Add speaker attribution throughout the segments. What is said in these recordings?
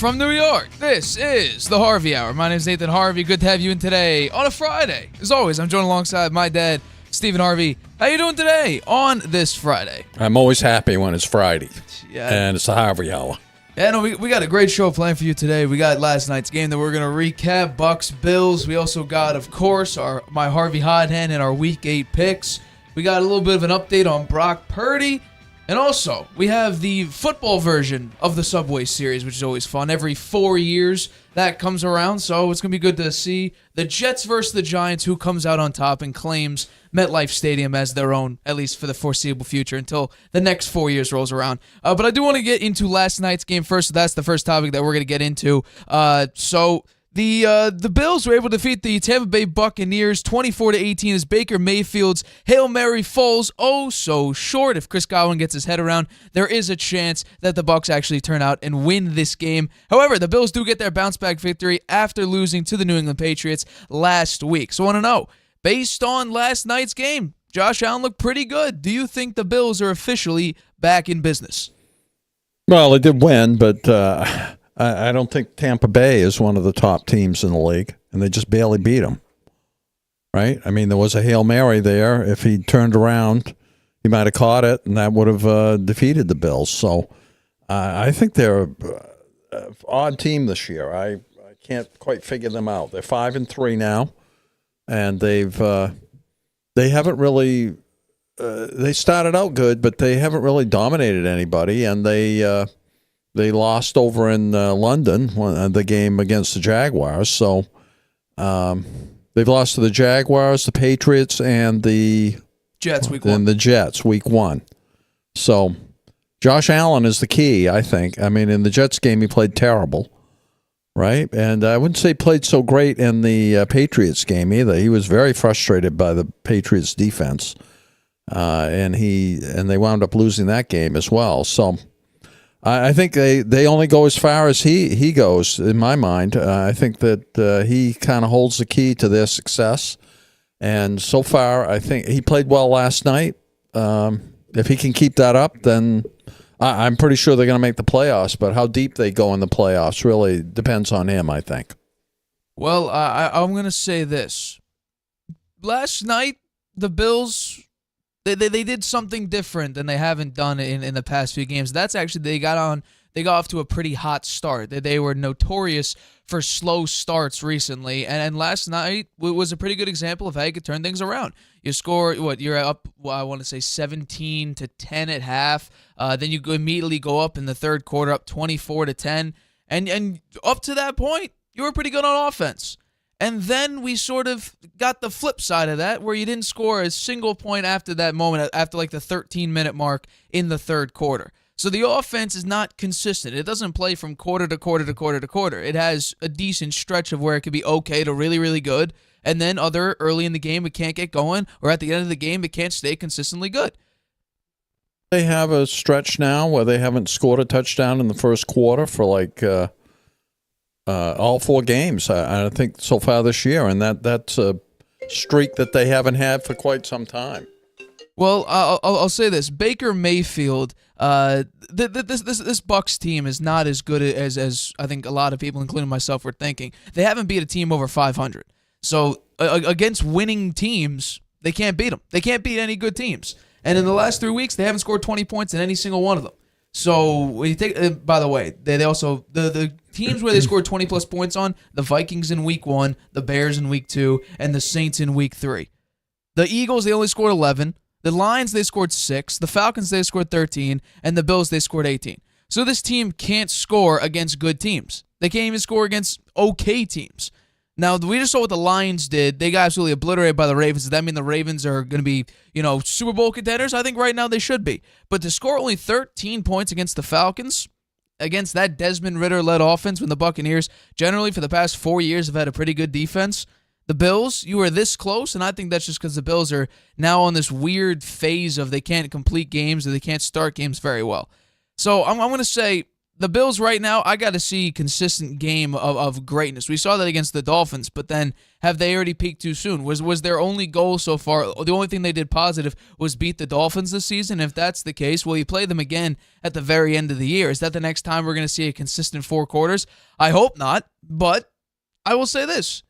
Speaker 1: from New York, this is the Harvey Hour. My name is Nathan Harvey. Good to have you in today on a Friday. As always, I'm joined alongside my dad, Stephen Harvey. How you doing today on this Friday?
Speaker 2: I'm always happy when it's Friday,
Speaker 1: Yeah,
Speaker 2: and it's the Harvey Hour.
Speaker 1: Yeah, no, we got a great show planned for you today. We got last night's game that we're going to recap, Bucks, Bills. We also got, of course, my Harvey Hot Hand and our Week 8 picks. We got a little bit of an update on Brock Purdy. And also, we have the football version of the Subway Series, which is always fun. Every 4 years that comes around, so it's going to be good to see the Jets versus the Giants, who comes out on top and claims MetLife Stadium as their own, at least for the foreseeable future, until the next 4 years rolls around. But I do want to get into last night's game first, so that's the first topic that we're going to get into. The Bills were able to defeat the Tampa Bay Buccaneers 24-18 as Baker Mayfield's Hail Mary falls so short. If Chris Godwin gets his head around, there is a chance that the Bucs actually turn out and win this game. However, the Bills do get their bounce-back victory after losing to the New England Patriots last week. So I want to know, based on last night's game, Josh Allen looked pretty good. Do you think the Bills are officially back in business?
Speaker 2: Well, they did win, but I don't think Tampa Bay is one of the top teams in the league, and they just barely beat them, right? I mean, there was a Hail Mary there. If he turned around, he might have caught it, and that would have defeated the Bills. So I think they're an odd team this year. I can't quite figure them out. They're 5-3 now, and they haven't really they started out good, but they haven't really dominated anybody, and they lost over in London, the game against the Jaguars. So they've lost to the Jaguars, the Patriots, and the
Speaker 1: Jets week 1.
Speaker 2: And the Jets week 1. So Josh Allen is the key, I think. I mean, in the Jets game, he played terrible, right? And I wouldn't say he played so great in the Patriots game either. He was very frustrated by the Patriots defense, and they wound up losing that game as well. So I think they only go as far as he goes, in my mind. I think that he kind of holds the key to their success. And so far, I think he played well last night. If he can keep that up, then I'm pretty sure they're going to make the playoffs. But how deep they go in the playoffs really depends on him, I think.
Speaker 1: Well, I'm going to say this. Last night, the Bills, They did something different than they haven't done in the past few games. That's actually, they got off to a pretty hot start. They were notorious for slow starts recently, and last night was a pretty good example of how you could turn things around. You score, you're up, I want to say 17-10 at half. Then you immediately go up in the third quarter, up 24-10, and up to that point, you were pretty good on offense. And then we sort of got the flip side of that, where you didn't score a single point after that moment, after like the 13-minute mark in the third quarter. So the offense is not consistent. It doesn't play from quarter to quarter to quarter to quarter. It has a decent stretch of where it could be okay to really, really good, and then early in the game it can't get going, or at the end of the game it can't stay consistently good.
Speaker 2: They have a stretch now where they haven't scored a touchdown in the first quarter for like all 4 games, I think, so far this year, and that's a streak that they haven't had for quite some time.
Speaker 1: Well, I'll say this: Baker Mayfield, this Bucs team is not as good as I think a lot of people, including myself, were thinking. They haven't beat a team over 500, so against winning teams, they can't beat them. They can't beat any good teams, and in the last 3 weeks, they haven't scored 20 points in any single one of them. So when you take, by the way, they also the teams where they scored 20+ points on, the Vikings in week 1, the Bears in week 2, and the Saints in week 3. The Eagles, they only scored 11. The Lions, they scored 6. The Falcons, they scored 13, and the Bills, they scored 18. So this team can't score against good teams. They can't even score against okay teams. Now, we just saw what the Lions did. They got absolutely obliterated by the Ravens. Does that mean the Ravens are going to be, Super Bowl contenders? I think right now they should be. But to score only 13 points against the Falcons, against that Desmond Ridder-led offense, when the Buccaneers, generally for the past 4 years, have had a pretty good defense, the Bills, you were this close, and I think that's just because the Bills are now on this weird phase of they can't complete games or they can't start games very well. So I'm going to say the Bills right now, I got to see consistent game of greatness. We saw that against the Dolphins, but then have they already peaked too soon? Was their only goal so far, the only thing they did positive was beat the Dolphins this season? If that's the case, will you play them again at the very end of the year? Is that the next time we're going to see a consistent 4 quarters? I hope not, but I will say this.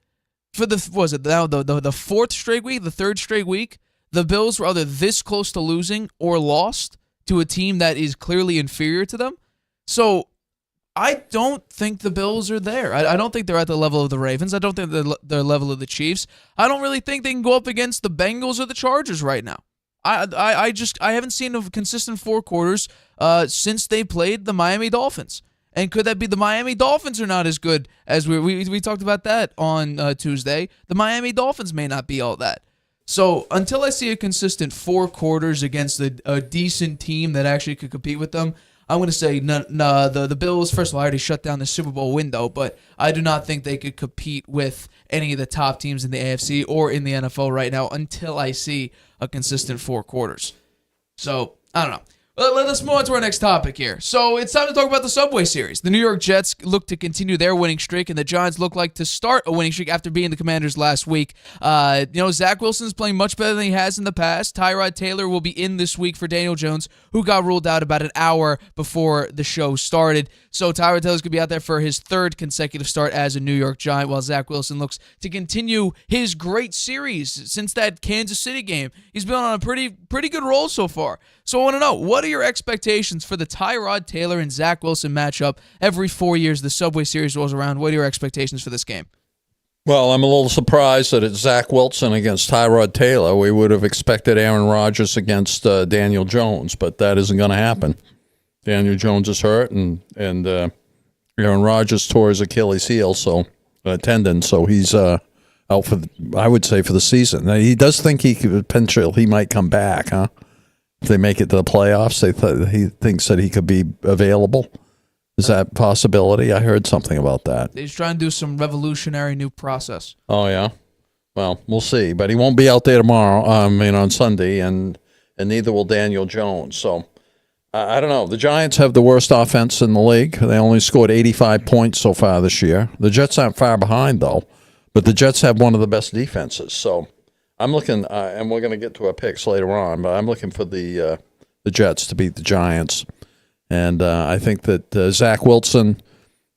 Speaker 1: For the 4th straight week, the 3rd straight week, the Bills were either this close to losing or lost to a team that is clearly inferior to them. So I don't think the Bills are there. I don't think they're at the level of the Ravens. I don't think they're the level of the Chiefs. I don't really think they can go up against the Bengals or the Chargers right now. I haven't seen a consistent 4 quarters since they played the Miami Dolphins. And could that be the Miami Dolphins are not as good as we talked about that on Tuesday? The Miami Dolphins may not be all that. So until I see a consistent 4 quarters against a decent team that actually could compete with them, I'm going to say the Bills, first of all, I already shut down the Super Bowl window, but I do not think they could compete with any of the top teams in the AFC or in the NFL right now until I see a consistent 4 quarters. So, I don't know. Let's move on to our next topic here. So it's time to talk about the Subway Series. The New York Jets look to continue their winning streak, and the Giants look like to start a winning streak after beating the Commanders last week. Zach Wilson's playing much better than he has in the past. Tyrod Taylor will be in this week for Daniel Jones, who got ruled out about an hour before the show started. So Tyrod Taylor's going to be out there for his 3rd consecutive start as a New York Giant, while Zach Wilson looks to continue his great series since that Kansas City game. He's been on a pretty good roll so far. So I want to know, what are your expectations for the Tyrod Taylor and Zach Wilson matchup every 4 years the Subway Series rolls around? What are your expectations for this game?
Speaker 2: Well, I'm a little surprised that it's Zach Wilson against Tyrod Taylor. We would have expected Aaron Rodgers against Daniel Jones, but that isn't going to happen. Daniel Jones is hurt, and Aaron Rodgers tore his Achilles heel, tendon, so he's out for, I would say, for the season. Now, he does think he might come back, huh? If they make it to the playoffs, he thinks that he could be available. Is that a possibility? I heard something about that.
Speaker 1: He's trying to do some revolutionary new process.
Speaker 2: Oh, yeah? Well, we'll see. But he won't be out there tomorrow, on Sunday, and neither will Daniel Jones. So, I don't know. The Giants have the worst offense in the league. They only scored 85 points so far this year. The Jets aren't far behind, though. But the Jets have one of the best defenses. So, I'm looking, and we're going to get to our picks later on, but I'm looking for the Jets to beat the Giants. And I think that Zach Wilson,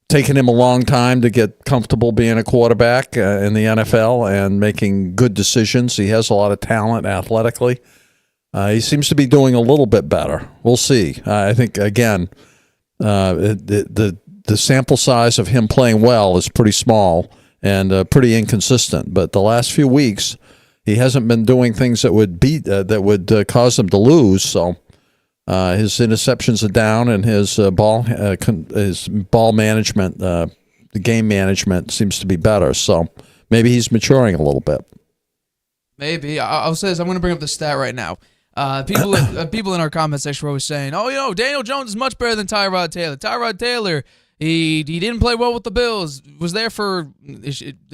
Speaker 2: taking him a long time to get comfortable being a quarterback in the NFL and making good decisions. He has a lot of talent athletically. He seems to be doing a little bit better. We'll see. I think, again, the sample size of him playing well is pretty small and pretty inconsistent. But the last few weeks, he hasn't been doing things that would cause them to lose. So his interceptions are down, and his ball management, the game management seems to be better. So maybe he's maturing a little bit.
Speaker 1: Maybe. I'll say this. I'm going to bring up the stat right now. People in our comment section were always saying, "Oh, Daniel Jones is much better than Tyrod Taylor. Tyrod Taylor." He didn't play well with the Bills. Was there for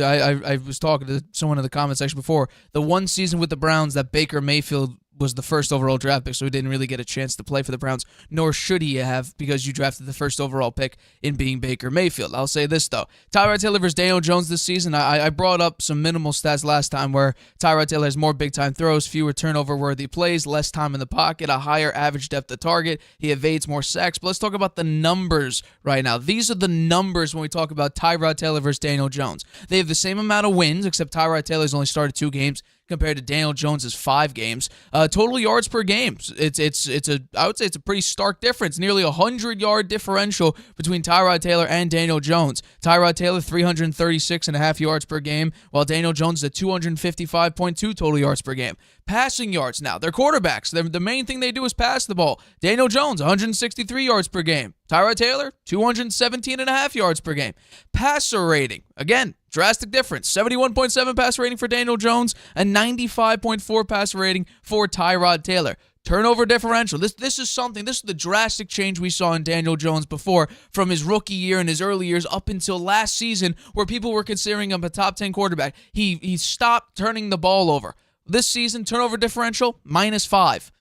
Speaker 1: I was talking to someone in the comment section before. The one season with the Browns that Baker Mayfield was the first overall draft pick, so he didn't really get a chance to play for the Browns, nor should he have, because you drafted the first overall pick in being Baker Mayfield. I'll say this, though. Tyrod Taylor versus Daniel Jones this season, I brought up some minimal stats last time where Tyrod Taylor has more big-time throws, fewer turnover-worthy plays, less time in the pocket, a higher average depth of target. He evades more sacks. But let's talk about the numbers right now. These are the numbers when we talk about Tyrod Taylor versus Daniel Jones. They have the same amount of wins, except Tyrod Taylor's only started 2 games. Compared to Daniel Jones's 5 games. Total yards per game. I would say it's a pretty stark difference. Nearly 100-yard differential between Tyrod Taylor and Daniel Jones. Tyrod Taylor 336.5 yards per game, while Daniel Jones is at 255.2 total yards per game. Passing yards now. They're quarterbacks. The main thing they do is pass the ball. Daniel Jones, 163 yards per game. Tyrod Taylor, 217.5 yards per game. Passer rating. Again, drastic difference. 71.7 passer rating for Daniel Jones and 95.4 passer rating for Tyrod Taylor. Turnover differential. This is the drastic change we saw in Daniel Jones before, from his rookie year and his early years up until last season, where people were considering him a top 10 quarterback. He stopped turning the ball over. This season, turnover differential, -5.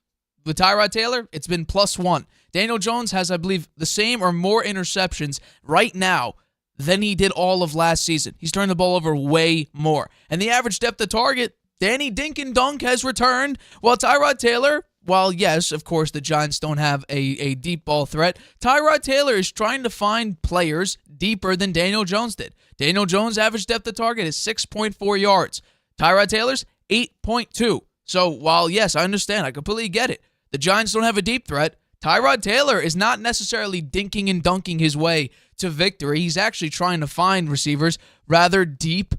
Speaker 1: With Tyrod Taylor, it's been +1. Daniel Jones has, I believe, the same or more interceptions right now than he did all of last season. He's turned the ball over way more. And the average depth of target, Danny Dink and Dunk has returned, while Tyrod Taylor, while yes, of course, the Giants don't have a deep ball threat, Tyrod Taylor is trying to find players deeper than Daniel Jones did. Daniel Jones' average depth of target is 6.4 yards. Tyrod Taylor's 8.2. So while, yes, I understand, I completely get it, the Giants don't have a deep threat, Tyrod Taylor is not necessarily dinking and dunking his way to victory. He's actually trying to find receivers rather deep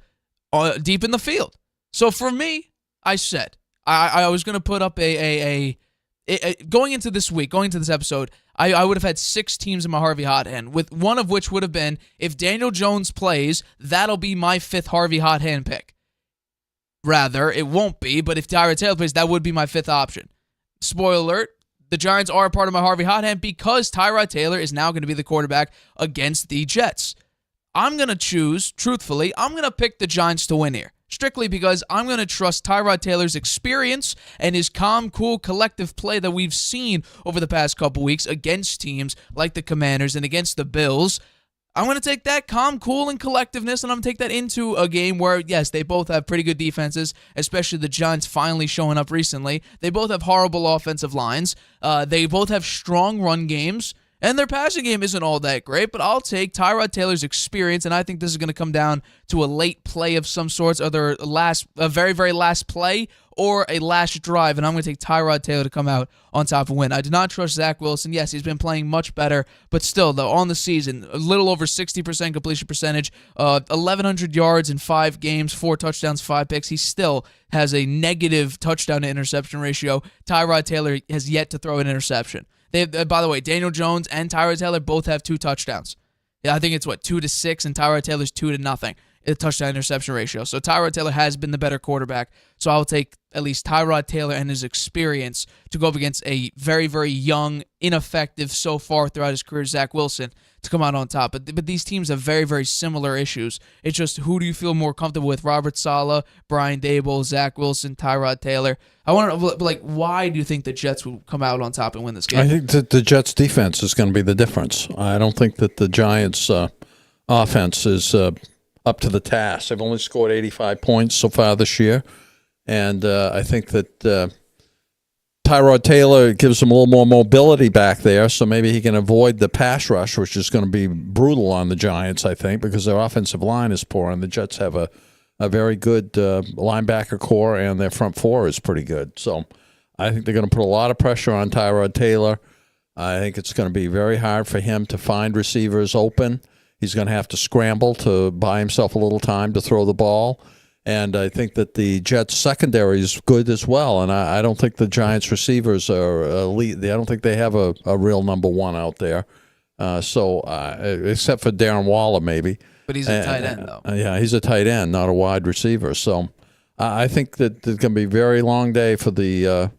Speaker 1: in the field. So for me, I said, I was going to put up going into this week, going into this episode, I would have had 6 teams in my Harvey Hot Hand, with one of which would have been, if Daniel Jones plays, that'll be my 5th Harvey Hot Hand pick. Rather, it won't be, but if Tyrod Taylor plays, that would be my 5th option. Spoiler alert, the Giants are a part of my Harvey Hot Hand because Tyrod Taylor is now going to be the quarterback against the Jets. I'm going to choose, truthfully, I'm going to pick the Giants to win here. Strictly because I'm going to trust Tyrod Taylor's experience and his calm, cool, collective play that we've seen over the past couple weeks against teams like the Commanders and against the Bills. I'm going to take that calm, cool, and collectiveness, and I'm going to take that into a game where, yes, they both have pretty good defenses, especially the Giants finally showing up recently. They both have horrible offensive lines. They both have strong run games. And their passing game isn't all that great, but I'll take Tyrod Taylor's experience, and I think this is going to come down to a late play of some sorts, either a very, very last play or a last drive, and I'm going to take Tyrod Taylor to come out on top and win. I do not trust Zach Wilson. Yes, he's been playing much better, but still, though, on the season, a little over 60% completion percentage, 1,100 yards in 5 games, 4 touchdowns, 5 picks. He still has a negative touchdown-to-interception ratio. Tyrod Taylor has yet to throw an interception. By the way, Daniel Jones and Tyrod Taylor both have 2 touchdowns. Yeah, I think it's 2-6, and Tyrod Taylor's 2-0. A touchdown-interception ratio. So Tyrod Taylor has been the better quarterback. So I'll take at least Tyrod Taylor and his experience to go up against a very, very young, ineffective so far throughout his career, Zach Wilson, to come out on top. But these teams have very, very similar issues. It's just, who do you feel more comfortable with? Robert Saleh, Brian Dable, Zach Wilson, Tyrod Taylor. I want to, why do you think the Jets will come out on top and win this game?
Speaker 2: I think that the Jets' defense is going to be the difference. I don't think that the Giants' offense is up to the task. They've only scored 85 points so far this year, and I think that Tyrod Taylor gives them a little more mobility back there, so maybe he can avoid the pass rush, which is going to be brutal on the Giants, I think, because their offensive line is poor, and the Jets have a very good linebacker core, and their front four is pretty good. So I think they're going to put a lot of pressure on Tyrod Taylor. I think it's going to be very hard for him to find receivers open. He's going to have to scramble to buy himself a little time to throw the ball. And I think that the Jets' secondary is good as well. And I don't think the Giants' receivers are elite. I don't think they have a real number one out there. Except for Darren Waller, maybe.
Speaker 1: But he's a tight end, though.
Speaker 2: Yeah, he's a tight end, not a wide receiver. So I think that there's going to be a very long day for the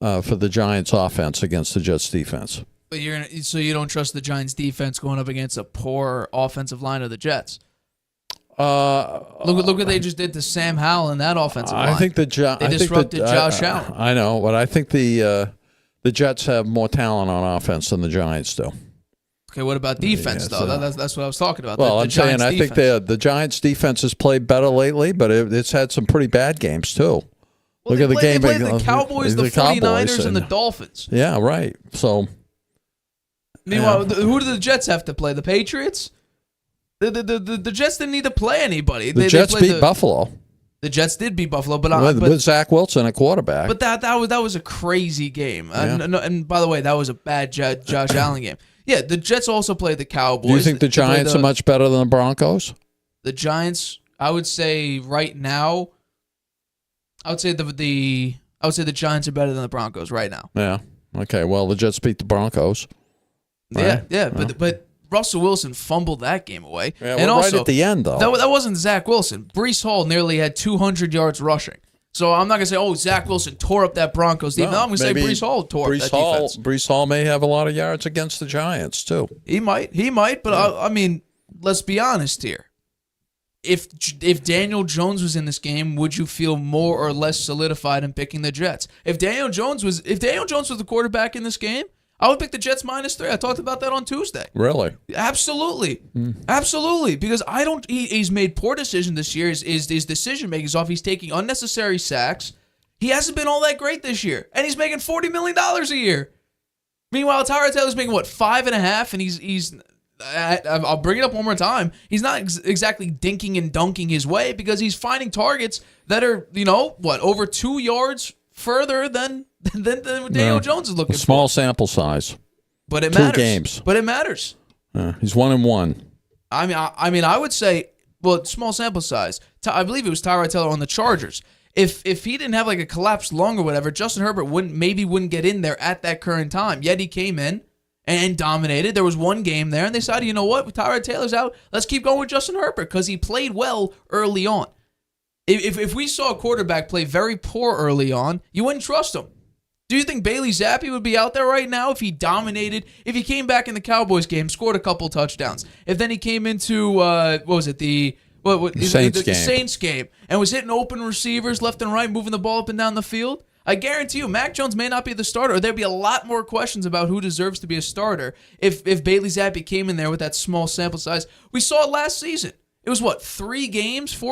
Speaker 2: Giants' offense against the Jets' defense.
Speaker 1: But so you don't trust the Giants' defense going up against a poor offensive line of the Jets? Look what they just did to Sam Howell in that offensive line.
Speaker 2: I think they
Speaker 1: disrupted Josh Allen.
Speaker 2: I know, but I think the Jets have more talent on offense than the Giants do.
Speaker 1: Okay, what about defense, though? That's what I was talking about.
Speaker 2: Well, I'm saying I think the Giants' defense has played better lately, but it's had some pretty bad games, too.
Speaker 1: Well, Look at the game. They played the Cowboys, the 49ers, and the Dolphins.
Speaker 2: Yeah, right. So...
Speaker 1: Meanwhile, who do the Jets have to play? The Patriots? The Jets didn't need to play anybody.
Speaker 2: The Jets beat Buffalo.
Speaker 1: The Jets did beat Buffalo, but
Speaker 2: with Zach Wilson at quarterback.
Speaker 1: But that was a crazy game. Yeah. And by the way, that was a bad Josh Allen game. Yeah, the Jets also played the Cowboys.
Speaker 2: Do you think the Giants are much better than the Broncos?
Speaker 1: The Giants, I would say right now, I would say the Giants are better than the Broncos right now.
Speaker 2: Yeah. Okay. Well, the Jets beat the Broncos.
Speaker 1: Right? Yeah. But Russell Wilson fumbled that game away.
Speaker 2: Yeah, and also, right at the end, though.
Speaker 1: That wasn't Zach Wilson. Breece Hall nearly had 200 yards rushing. So I'm not going to say, Zach Wilson tore up that Broncos defense. No, I'm going to say Breece Hall tore up that defense.
Speaker 2: Breece Hall may have a lot of yards against the Giants, too.
Speaker 1: He might, but I mean, let's be honest here. If Daniel Jones was in this game, would you feel more or less solidified in picking the Jets? If Daniel Jones was the quarterback in this game, I would pick the Jets -3. I talked about that on Tuesday.
Speaker 2: Really?
Speaker 1: Absolutely. Absolutely. Because he's made poor decisions this year. His decision making is off. He's taking unnecessary sacks. He hasn't been all that great this year. And he's making $40 million a year. Meanwhile, Tyrod Taylor's making, 5.5, and he's I'll bring it up one more time. He's not exactly dinking and dunking his way because he's finding targets that are, over 2 yards further than Daniel Jones is looking for.
Speaker 2: Small sample size.
Speaker 1: But it matters.
Speaker 2: 2 games.
Speaker 1: But it matters.
Speaker 2: He's 1-1.
Speaker 1: I mean, I would say, small sample size. I believe it was Tyrod Taylor on the Chargers. If he didn't have a collapsed lung or whatever, Justin Herbert wouldn't get in there at that current time. Yet he came in and dominated. There was one game there, and they decided, you know what, Tyrod Taylor's out. Let's keep going with Justin Herbert because he played well early on. If we saw a quarterback play very poor early on, you wouldn't trust him. Do you think Bailey Zappi would be out there right now if he dominated? If he came back in the Cowboys game, scored a couple touchdowns. If then he came into, the Saints game, and was hitting open receivers left and right, moving the ball up and down the field? I guarantee you, Mac Jones may not be the starter, or there'd be a lot more questions about who deserves to be a starter if Bailey Zappi came in there with that small sample size. We saw it last season. It was 4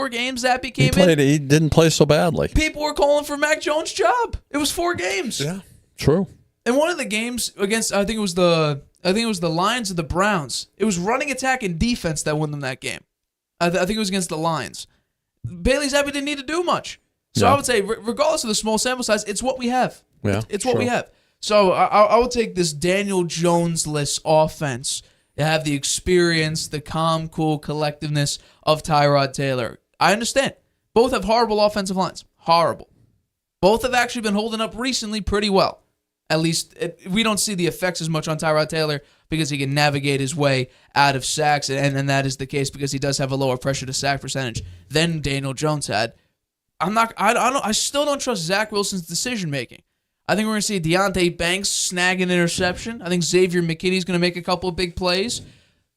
Speaker 1: games Zappi came in?
Speaker 2: He didn't play so badly.
Speaker 1: People were calling for Mac Jones' job. It was 4 games.
Speaker 2: Yeah, true.
Speaker 1: And one of the games against, I think it was the Lions or the Browns, it was running attack and defense that won them that game. I think it was against the Lions. Bailey Zappi didn't need to do much. So I would say, regardless of the small sample size, it's what we have.
Speaker 2: Yeah,
Speaker 1: it's what we have. So I will take this Daniel Jones-less offense to have the experience, the calm, cool collectiveness of Tyrod Taylor. I understand. Both have horrible offensive lines. Horrible. Both have actually been holding up recently pretty well. At least we don't see the effects as much on Tyrod Taylor because he can navigate his way out of sacks, and that is the case because he does have a lower pressure to sack percentage than Daniel Jones had. I still don't trust Zach Wilson's decision making. I think we're going to see Deonte Banks snag an interception. I think Xavier McKinney's going to make a couple of big plays.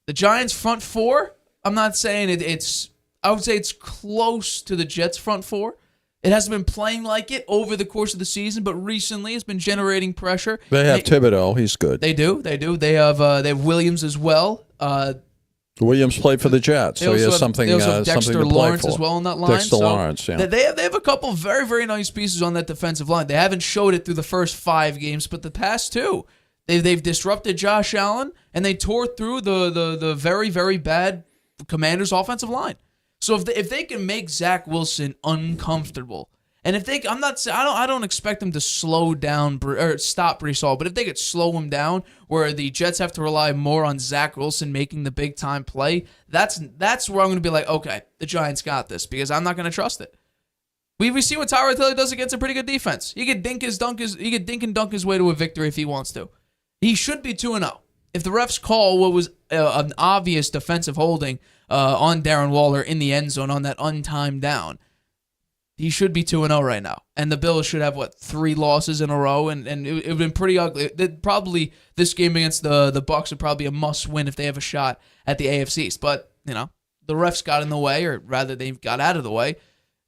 Speaker 1: The Giants' front four, I'm not saying I would say it's close to the Jets' front four. It hasn't been playing like it over the course of the season, but recently it's been generating pressure.
Speaker 2: They have Thibodeau. He's good.
Speaker 1: They do. They have Williams as well.
Speaker 2: Williams played for the Jets, so he has something to play for.
Speaker 1: Dexter Lawrence as well on that line.
Speaker 2: Dexter Lawrence, yeah.
Speaker 1: They have a couple very, very nice pieces on that defensive line. They haven't showed it through the first 5 games, but the past 2, they've disrupted Josh Allen, and they tore through the very, very bad Commanders' offensive line. So if they can make Zach Wilson uncomfortable, and I don't expect them to slow down or stop Breece Hall, but if they could slow him down, where the Jets have to rely more on Zach Wilson making the big time play, that's where I'm going to be like, okay, the Giants got this because I'm not going to trust it. We've seen what Tyrod Taylor does against a pretty good defense. He could dink and dunk his way to a victory if he wants to. He should be 2-0. If the refs call what was an obvious defensive holding on Darren Waller in the end zone on that untimed down, he should be 2-0 right now. And the Bills should have, 3 losses in a row, and it would have been pretty ugly. Probably this game against the Bucs would probably be a must-win if they have a shot at the AFC East. But, the refs got in the way, or rather they got out of the way,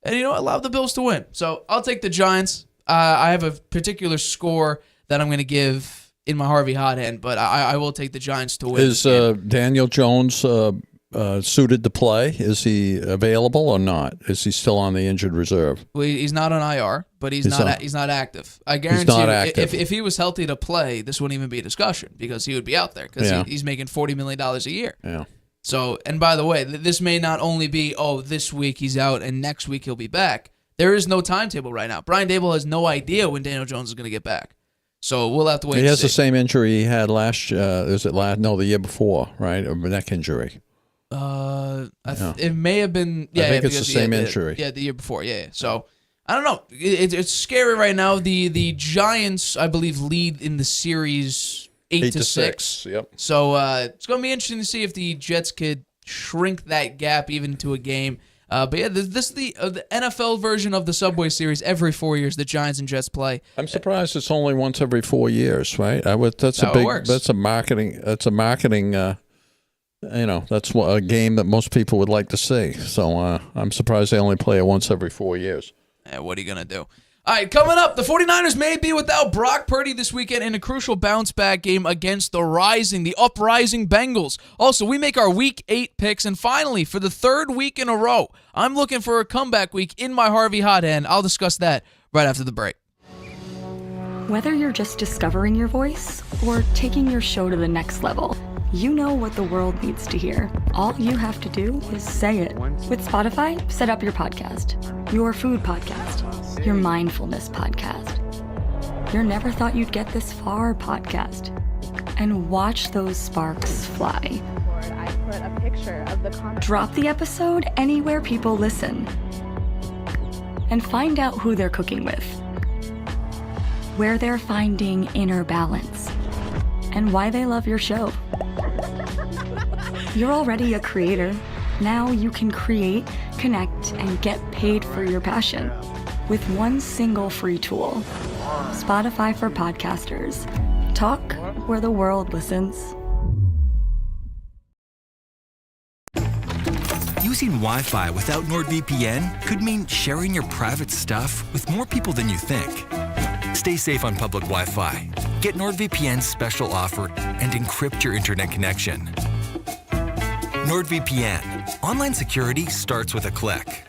Speaker 1: and, allowed the Bills to win. So I'll take the Giants. I have a particular score that I'm going to give in my Harvey hot hand, but I will take the Giants to win.
Speaker 2: Is Daniel Jones suited to play? Is he available or not? Is he still on the injured reserve?
Speaker 1: Well, he's not on IR, but he's not active. I guarantee you, if he was healthy to play, this wouldn't even be a discussion because he would be out there because he's making $40 million a year.
Speaker 2: Yeah.
Speaker 1: So, and by the way, this may not only be, this week he's out and next week he'll be back. There is no timetable right now. Brian Daboll has no idea when Daniel Jones is going to get back. So we'll have to wait.
Speaker 2: He has
Speaker 1: the
Speaker 2: same injury he had the year before, right? A neck injury.
Speaker 1: It may have been. Yeah,
Speaker 2: I think it's the same injury.
Speaker 1: The year before. Yeah. So I don't know. It's scary right now. The Giants, I believe, lead in the series 8-6.
Speaker 2: Yep.
Speaker 1: So it's going to be interesting to see if the Jets could shrink that gap even to a game. But yeah, this is the NFL version of the Subway Series. Every 4 years, the Giants and Jets play.
Speaker 2: I'm surprised it's only once every 4 years, right? That's a marketing. That's a game that most people would like to see. So I'm surprised they only play it once every 4 years.
Speaker 1: Yeah, what are you gonna do? All right, coming up, the 49ers may be without Brock Purdy this weekend in a crucial bounce-back game against the uprising Bengals. Also, we make our Week 8 picks, and finally, for the third week in a row, I'm looking for a comeback week in my Harvey hot hand. I'll discuss that right after the break.
Speaker 3: Whether you're just discovering your voice or taking your show to the next level, you know what the world needs to hear. All you have to do is say it. With Spotify, set up your podcast. Your food podcast. Your mindfulness podcast. Your never thought you'd get this far podcast. And watch those sparks fly.
Speaker 4: I put a picture of the comment.
Speaker 3: Drop the episode anywhere people listen. And find out who they're cooking with. Where they're finding inner balance. And why they love your show. You're already a creator. Now you can create, connect, and get paid for your passion with one single free tool. Spotify for podcasters. Talk where the world listens.
Speaker 5: Using Wi-Fi without NordVPN could mean sharing your private stuff with more people than you think. Stay safe on public Wi-Fi. Get NordVPN's special offer and encrypt your internet connection. NordVPN. Online security starts with a click.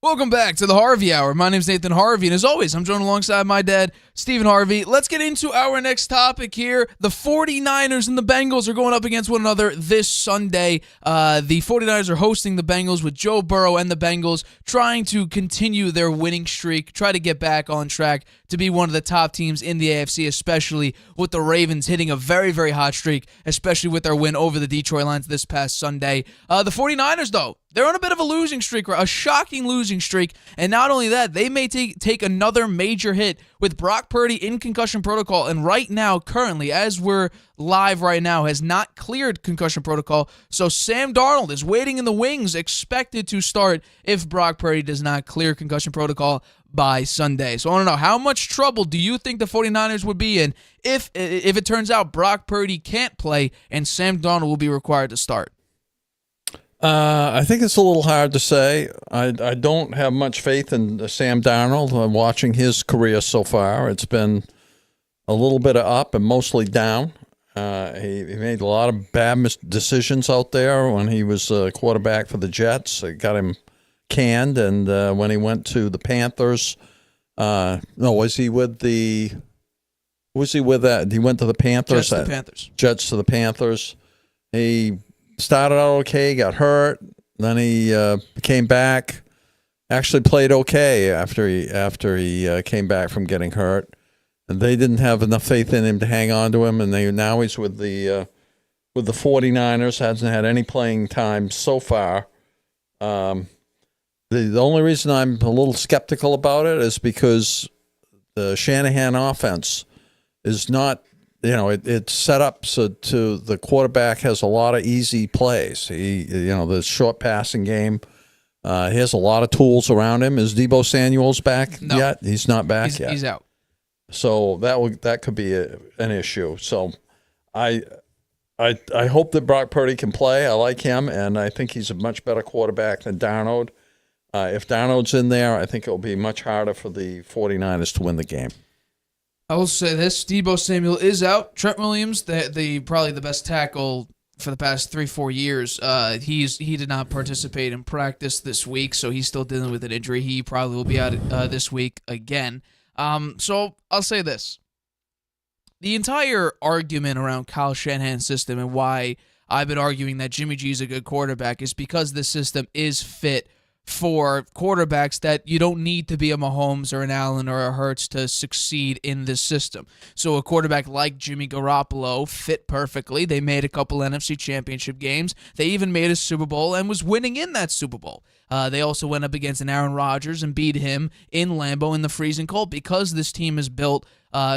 Speaker 1: Welcome back to the Harvey Hour. My name is Nathan Harvey, and as always, I'm joined alongside my dad, Stephen Harvey. Let's get into our next topic here. The 49ers and the Bengals are going up against one another this Sunday. The 49ers are hosting the Bengals with Joe Burrow and the Bengals trying to continue their winning streak, try to get back on track to be one of the top teams in the AFC, especially with the Ravens hitting a very, very hot streak, especially with their win over the Detroit Lions this past Sunday. The 49ers, though, they're on a bit of a losing streak, a shocking losing streak, and not only that, they may take another major hit with Brock Purdy in concussion protocol, and right now, currently, as we're live right now, has not cleared concussion protocol, so Sam Darnold is waiting in the wings, expected to start if Brock Purdy does not clear concussion protocol by Sunday. So I want to know, how much trouble do you think the 49ers would be in if it turns out Brock Purdy can't play and Sam Darnold will be required to start?
Speaker 2: I think it's a little hard to say. I don't have much faith in Sam Darnold. Watching his career so far, it's been a little bit of up and mostly down. He made a lot of bad decisions out there when he was a quarterback for the Jets. It got him canned, and when he went to the Panthers, was he with that? He went to the Panthers.
Speaker 1: Jets to the Panthers.
Speaker 2: Jets to the Panthers. He started out okay, got hurt, then he came back. Actually played okay after he came back from getting hurt. And they didn't have enough faith in him to hang on to him, and now he's with the 49ers. Hasn't had any playing time so far. The only reason I'm a little skeptical about it is because the Shanahan offense is not, it's set up so the quarterback has a lot of easy plays. The short passing game. He has a lot of tools around him. Is Deebo Samuel's back yet? He's not back yet.
Speaker 1: He's out.
Speaker 2: So that could be an issue. So I hope that Brock Purdy can play. I like him, and I think he's a much better quarterback than Darnold. If Darnold's in there, I think it will be much harder for the 49ers to win the game.
Speaker 1: I will say this: Deebo Samuel is out. Trent Williams, probably the best tackle for the past 3-4 years. He did not participate in practice this week, so he's still dealing with an injury. He probably will be out this week again. So I'll say this: the entire argument around Kyle Shanahan's system and why I've been arguing that Jimmy G is a good quarterback is because this system is fit for quarterbacks that you don't need to be a Mahomes or an Allen or a Hurts to succeed in this system. So a quarterback like Jimmy Garoppolo fit perfectly. They made a couple NFC championship games. They even made a Super Bowl and was winning in that Super Bowl. They also went up against an Aaron Rodgers and beat him in Lambeau in the freezing cold because this team is built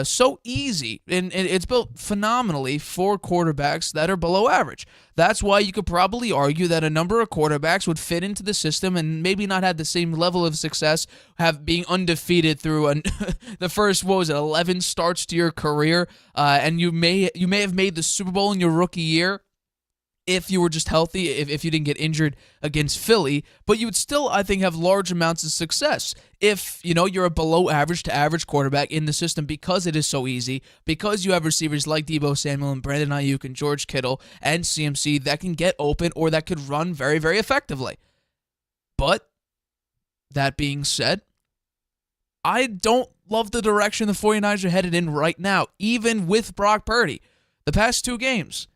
Speaker 1: so easy, and it's built phenomenally for quarterbacks that are below average. That's why you could probably argue that a number of quarterbacks would fit into the system and maybe not have the same level of success, being undefeated through the first 11 starts to your career, and you may have made the Super Bowl in your rookie year. if you were just healthy, if you didn't get injured against Philly, but you would still, I think, have large amounts of success if, you're a below average to average quarterback in the system because it is so easy, because you have receivers like Deebo Samuel and Brandon Ayuk and George Kittle and CMC that can get open or that could run very, very effectively. But that being said, I don't love the direction the 49ers are headed in right now, even with Brock Purdy. The past 2 games,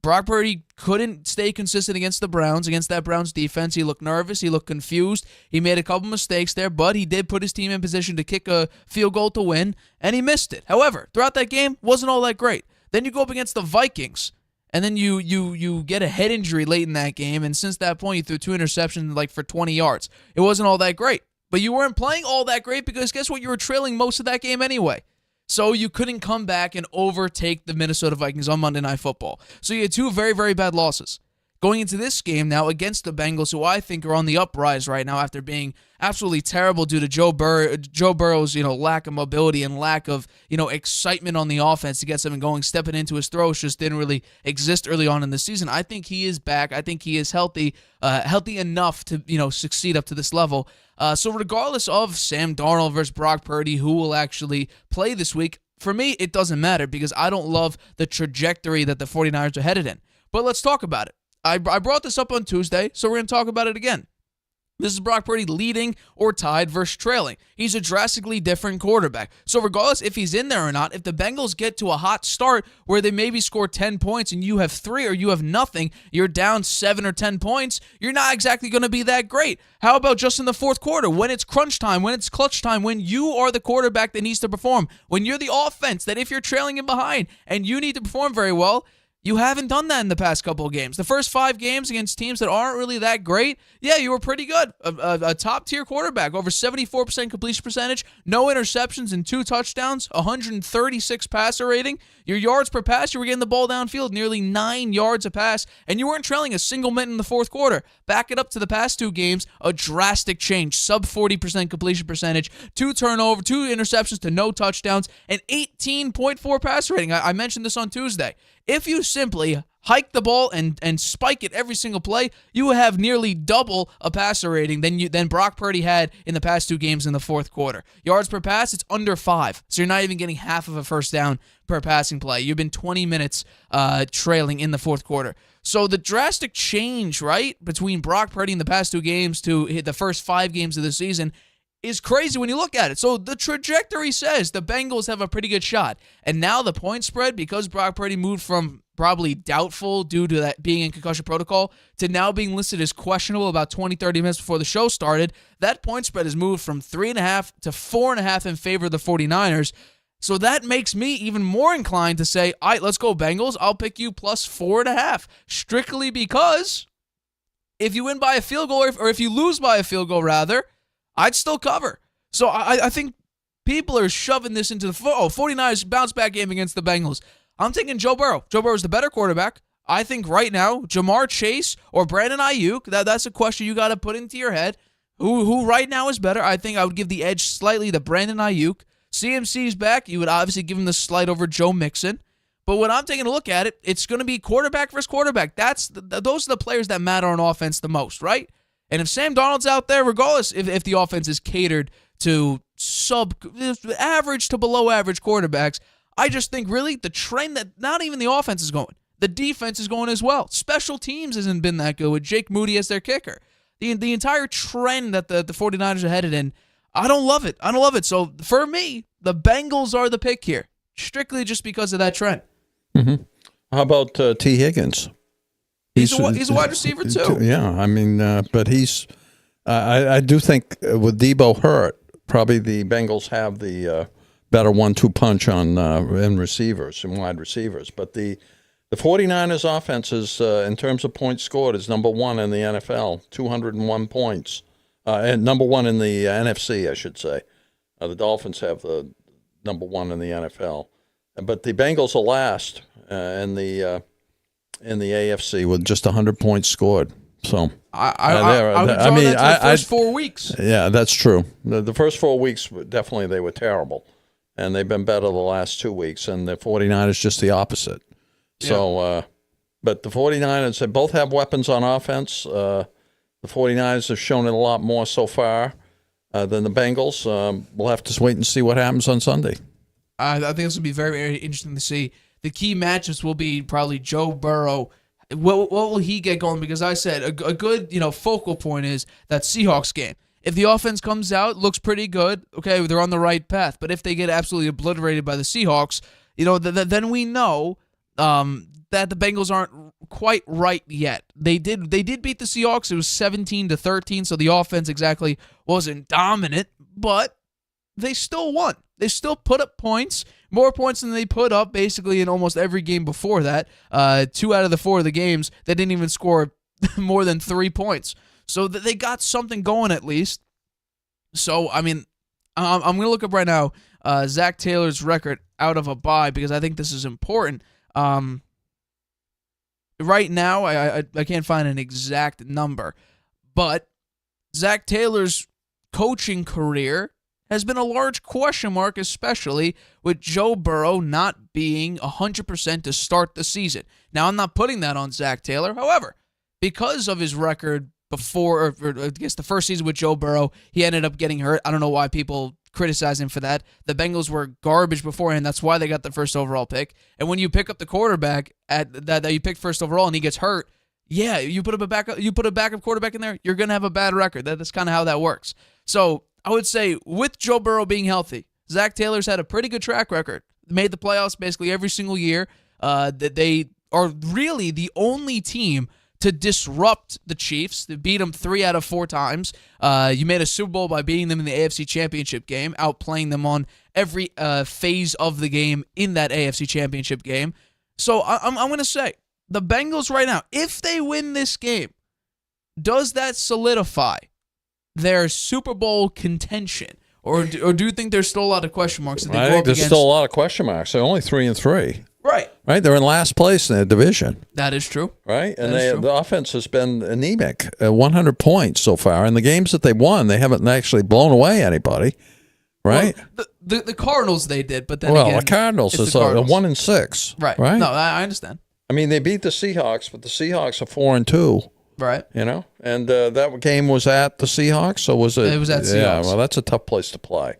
Speaker 1: Brock Purdy couldn't stay consistent against the Browns, against that Browns defense. He looked nervous. He looked confused. He made a couple mistakes there, but he did put his team in position to kick a field goal to win, and he missed it. However, throughout that game, wasn't all that great. Then you go up against the Vikings, and then you get a head injury late in that game, and since that point, you threw 2 interceptions for 20 yards. It wasn't all that great, but you weren't playing all that great because guess what? You were trailing most of that game anyway. So you couldn't come back and overtake the Minnesota Vikings on Monday Night Football. So you had 2 very, very bad losses. Going into this game now against the Bengals, who I think are on the uprise right now after being absolutely terrible due to Joe Burrow's lack of mobility and lack of excitement on the offense to get something going. Stepping into his throws just didn't really exist early on in the season. I think he is back. I think he is healthy enough to succeed up to this level. So regardless of Sam Darnold versus Brock Purdy, who will actually play this week, for me it doesn't matter because I don't love the trajectory that the 49ers are headed in. But let's talk about it. I brought this up on Tuesday, so we're going to talk about it again. This is Brock Purdy leading or tied versus trailing. He's a drastically different quarterback. So regardless if he's in there or not, if the Bengals get to a hot start where they maybe score 10 points and you have 3 or you have nothing, you're down 7 or 10 points, you're not exactly going to be that great. How about just in the fourth quarter, when it's crunch time, when it's clutch time, when you are the quarterback that needs to perform, when you're the offense that if you're trailing in behind and you need to perform very well, you haven't done that in the past couple of games. The first 5 games against teams that aren't really that great, yeah, you were pretty good. A top-tier quarterback, over 74% completion percentage, no interceptions and 2 touchdowns, 136 passer rating. Your yards per pass, you were getting the ball downfield, nearly 9 yards a pass, and you weren't trailing a single minute in the fourth quarter. Back it up to the past 2 games, a drastic change, sub 40% completion percentage, 2 interceptions to no touchdowns, and 18.4 passer rating. I mentioned this on Tuesday. If you simply hike the ball and spike it every single play, you have nearly double a passer rating than Brock Purdy had in the past 2 games in the fourth quarter. Yards per pass, it's under 5, so you're not even getting half of a first down per passing play. You've been 20 minutes trailing in the fourth quarter. So the drastic change, right, between Brock Purdy in the past 2 games to the first 5 games of the season is crazy when you look at it. So the trajectory says the Bengals have a pretty good shot. And now the point spread, because Brock Purdy moved from probably doubtful due to that being in concussion protocol to now being listed as questionable about 20, 30 minutes before the show started, that point spread has moved from 3.5 to 4.5 in favor of the 49ers. So that makes me even more inclined to say, all right, let's go Bengals. I'll pick you plus 4.5, strictly because if you win by a field goal, or if you lose by a field goal, rather, I'd still cover. So I think people are shoving this into the 49ers bounce back game against the Bengals. I'm taking Joe Burrow. Joe Burrow's the better quarterback. I think right now, Jamar Chase or Brandon Ayuk, that's a question you got to put into your head. Who right now is better? I think I would give the edge slightly to Brandon Ayuk. CMC's back. You would obviously give him the slight over Joe Mixon. But when I'm taking a look at it, it's going to be quarterback versus quarterback. Those are the players that matter on offense the most, right? And if Sam Darnold's out there, regardless if the offense is catered to average to below average quarterbacks, I just think really the trend that not even the offense is going, the defense is going as well. Special teams hasn't been that good with Jake Moody as their kicker. The entire trend that the 49ers are headed in, I don't love it. So for me, the Bengals are the pick here, strictly just because of that trend.
Speaker 2: Mm-hmm. How about T. Higgins?
Speaker 1: He's a wide receiver too.
Speaker 2: Yeah, I mean, but he's. I do think with Deebo hurt, probably the Bengals have the better 1-2 punch on in receivers and wide receivers. But the 49ers offense is, in terms of points scored, is number 1 in the NFL, 201 points, and number 1 in the NFC, I should say. The Dolphins have the number 1 in the NFL, but the Bengals are last in the AFC with just 100 points scored. So
Speaker 1: I mean, the first 4 weeks.
Speaker 2: Yeah, that's true. The first 4 weeks, definitely they were terrible, and they've been better the last 2 weeks, and the 49ers just the opposite. So, But the 49ers, they both have weapons on offense. The 49ers have shown it a lot more so far than the Bengals. We'll have to wait and see what happens on Sunday.
Speaker 1: I think this will be very, very interesting to see. The key matchups will be probably Joe Burrow. What will he get going? Because I said a good focal point is that Seahawks game. If the offense comes out, looks pretty good, okay, they're on the right path. But if they get absolutely obliterated by the Seahawks, then we know that the Bengals aren't quite right yet. They did beat the Seahawks. It was 17-13, so the offense exactly wasn't dominant, but they still won. They still put up points, more points than they put up basically in almost every game before that. 2 out of the 4 of the games, they didn't even score more than 3 points. So they got something going at least. So, I mean, I'm going to look up right now Zach Taylor's record out of a bye because I think this is important. Right now, I can't find an exact number, but Zach Taylor's coaching career has been a large question mark, especially with Joe Burrow not being 100% to start the season. Now, I'm not putting that on Zach Taylor. However, because of his record before, or I guess the first season with Joe Burrow, he ended up getting hurt. I don't know why people criticize him for that. The Bengals were garbage beforehand. That's why they got the first overall pick. And when you pick up the quarterback that you picked first overall and he gets hurt, yeah, you put a backup quarterback in there, you're gonna have a bad record. That's kind of how that works. So I would say with Joe Burrow being healthy, Zach Taylor's had a pretty good track record. Made the playoffs basically every single year. That they are really the only team to disrupt the Chiefs. They beat them 3 out of 4 times. You made a Super Bowl by beating them in the AFC Championship game, outplaying them on every phase of the game in that AFC Championship game. So I'm going to say, the Bengals right now, if they win this game, does that solidify their Super Bowl contention? Or do you think there's still a lot of question marks?
Speaker 2: I think there's still a lot of question marks. They're only 3-3.
Speaker 1: Right.
Speaker 2: They're in last place in their division.
Speaker 1: That is true.
Speaker 2: Right? And the offense has been anemic, 100 points so far. In the games that they won, they haven't actually blown away anybody. Right?
Speaker 1: Well, the Cardinals they did, but then
Speaker 2: again, the Cardinals is 1-6.
Speaker 1: Right.
Speaker 2: Right?
Speaker 1: No, I understand.
Speaker 2: I mean, they beat the Seahawks, but the Seahawks are 4-2.
Speaker 1: Right.
Speaker 2: And that game was at the Seahawks, so was it?
Speaker 1: It was at Seahawks.
Speaker 2: Yeah, well, that's a tough place to play.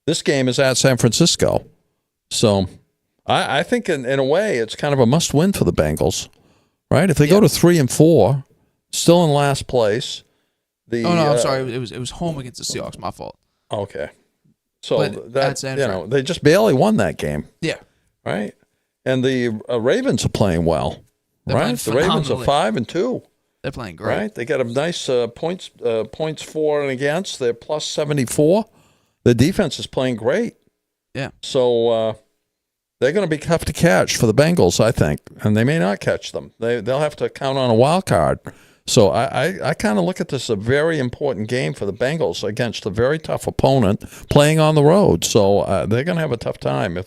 Speaker 2: This game is at San Francisco. So I think in a way it's kind of a must-win for the Bengals, right? If they go to 3-4, still in last place.
Speaker 1: I'm sorry. It was home against the Seahawks. My fault.
Speaker 2: Okay. So
Speaker 1: but
Speaker 2: they just barely won that game.
Speaker 1: Yeah.
Speaker 2: Right? And the Ravens are playing well. Right? The Ravens are 5-2.
Speaker 1: They're playing great.
Speaker 2: Right? They got a nice points for and against. They're plus 74. The defense is playing great.
Speaker 1: Yeah.
Speaker 2: So they're going to be tough to catch for the Bengals, I think, and they may not catch them. They'll have to count on a wild card. So I kind of look at this as a very important game for the Bengals against a very tough opponent playing on the road. So they're going to have a tough time if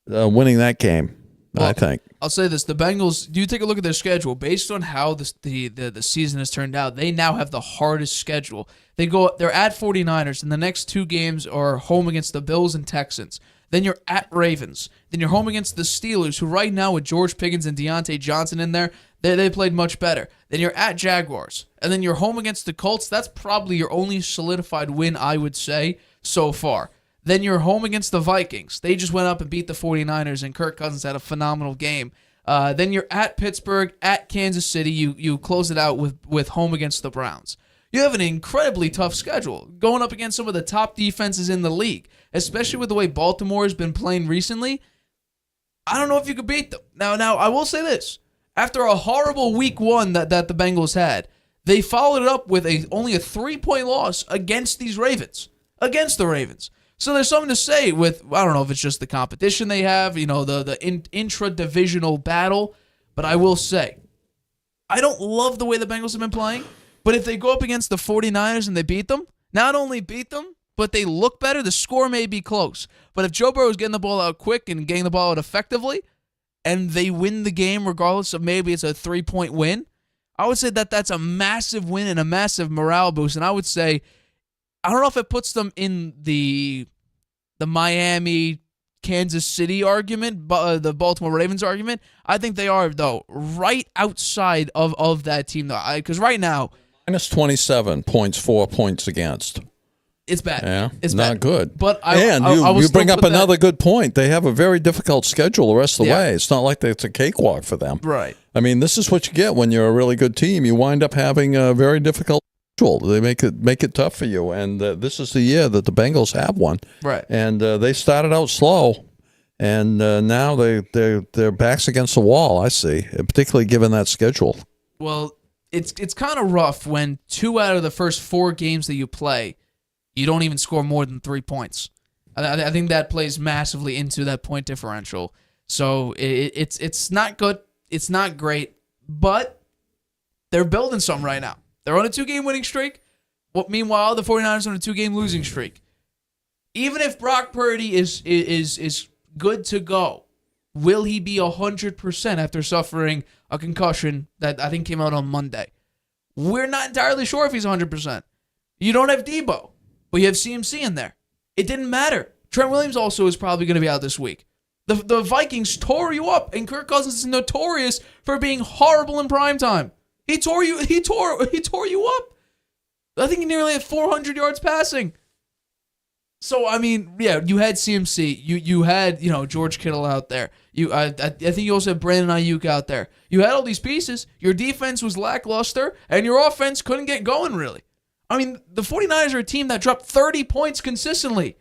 Speaker 2: winning that game. Well, I think.
Speaker 1: I'll say this: the Bengals. Do you take a look at their schedule based on how the season has turned out? They now have the hardest schedule. They're at 49ers, and the next 2 games are home against the Bills and Texans. Then you're at Ravens. Then you're home against the Steelers, who right now with George Pickens and Deontay Johnson in there, they played much better. Then you're at Jaguars, and then you're home against the Colts. That's probably your only solidified win, I would say, so far. Then you're home against the Vikings. They just went up and beat the 49ers, and Kirk Cousins had a phenomenal game. Then you're at Pittsburgh, at Kansas City. You close it out with home against the Browns. You have an incredibly tough schedule, going up against some of the top defenses in the league, especially with the way Baltimore has been playing recently. I don't know if you could beat them. Now I will say this. After a horrible week 1 that the Bengals had, they followed it up with only a 3-point loss against these Ravens. Against the Ravens. So there's something to say with, I don't know if it's just the competition they have, the intra-divisional battle, but I will say, I don't love the way the Bengals have been playing, but if they go up against the 49ers and they beat them, not only beat them, but they look better, the score may be close. But if Joe Burrow is getting the ball out quick and getting the ball out effectively, and they win the game regardless of maybe it's a 3-point win, I would say that's a massive win and a massive morale boost, and I would say, I don't know if it puts them in the Miami Kansas City argument, the Baltimore Ravens argument. I think they are, though, right outside of that team, though. Because right now,
Speaker 2: minus 27 points, 4 points against.
Speaker 1: it's bad.
Speaker 2: Yeah,
Speaker 1: it's
Speaker 2: not
Speaker 1: bad.
Speaker 2: good.
Speaker 1: But
Speaker 2: you bring up another good point. They have a very difficult schedule the rest of the way. It's not like it's a cakewalk for them.
Speaker 1: Right.
Speaker 2: I mean, this is what you get when you're a really good team. You wind up having a very difficult schedule. They make it tough for you, and this is the year that the Bengals have one.
Speaker 1: Right.
Speaker 2: And they started out slow, and now their backs against the wall. I see, particularly given that schedule.
Speaker 1: Well, it's kind of rough when 2 out of the first 4 games that you play, you don't even score more than 3 points. I think that plays massively into that point differential. So it's not good. It's not great, but they're building something right now. They're on a 2-game winning streak. Meanwhile, the 49ers are on a 2-game losing streak. Even if Brock Purdy is good to go, will he be 100% after suffering a concussion that I think came out on Monday? We're not entirely sure if he's 100%. You don't have Debo, but you have CMC in there. It didn't matter. Trent Williams also is probably going to be out this week. The Vikings tore you up, and Kirk Cousins is notorious for being horrible in primetime. He tore you up. I think he nearly had 400 yards passing. So I mean, yeah, you had CMC, you had George Kittle out there. I think you also had Brandon Ayuk out there. You had all these pieces. Your defense was lackluster, and your offense couldn't get going really. I mean, the 49ers are a team that dropped 30 points consistently.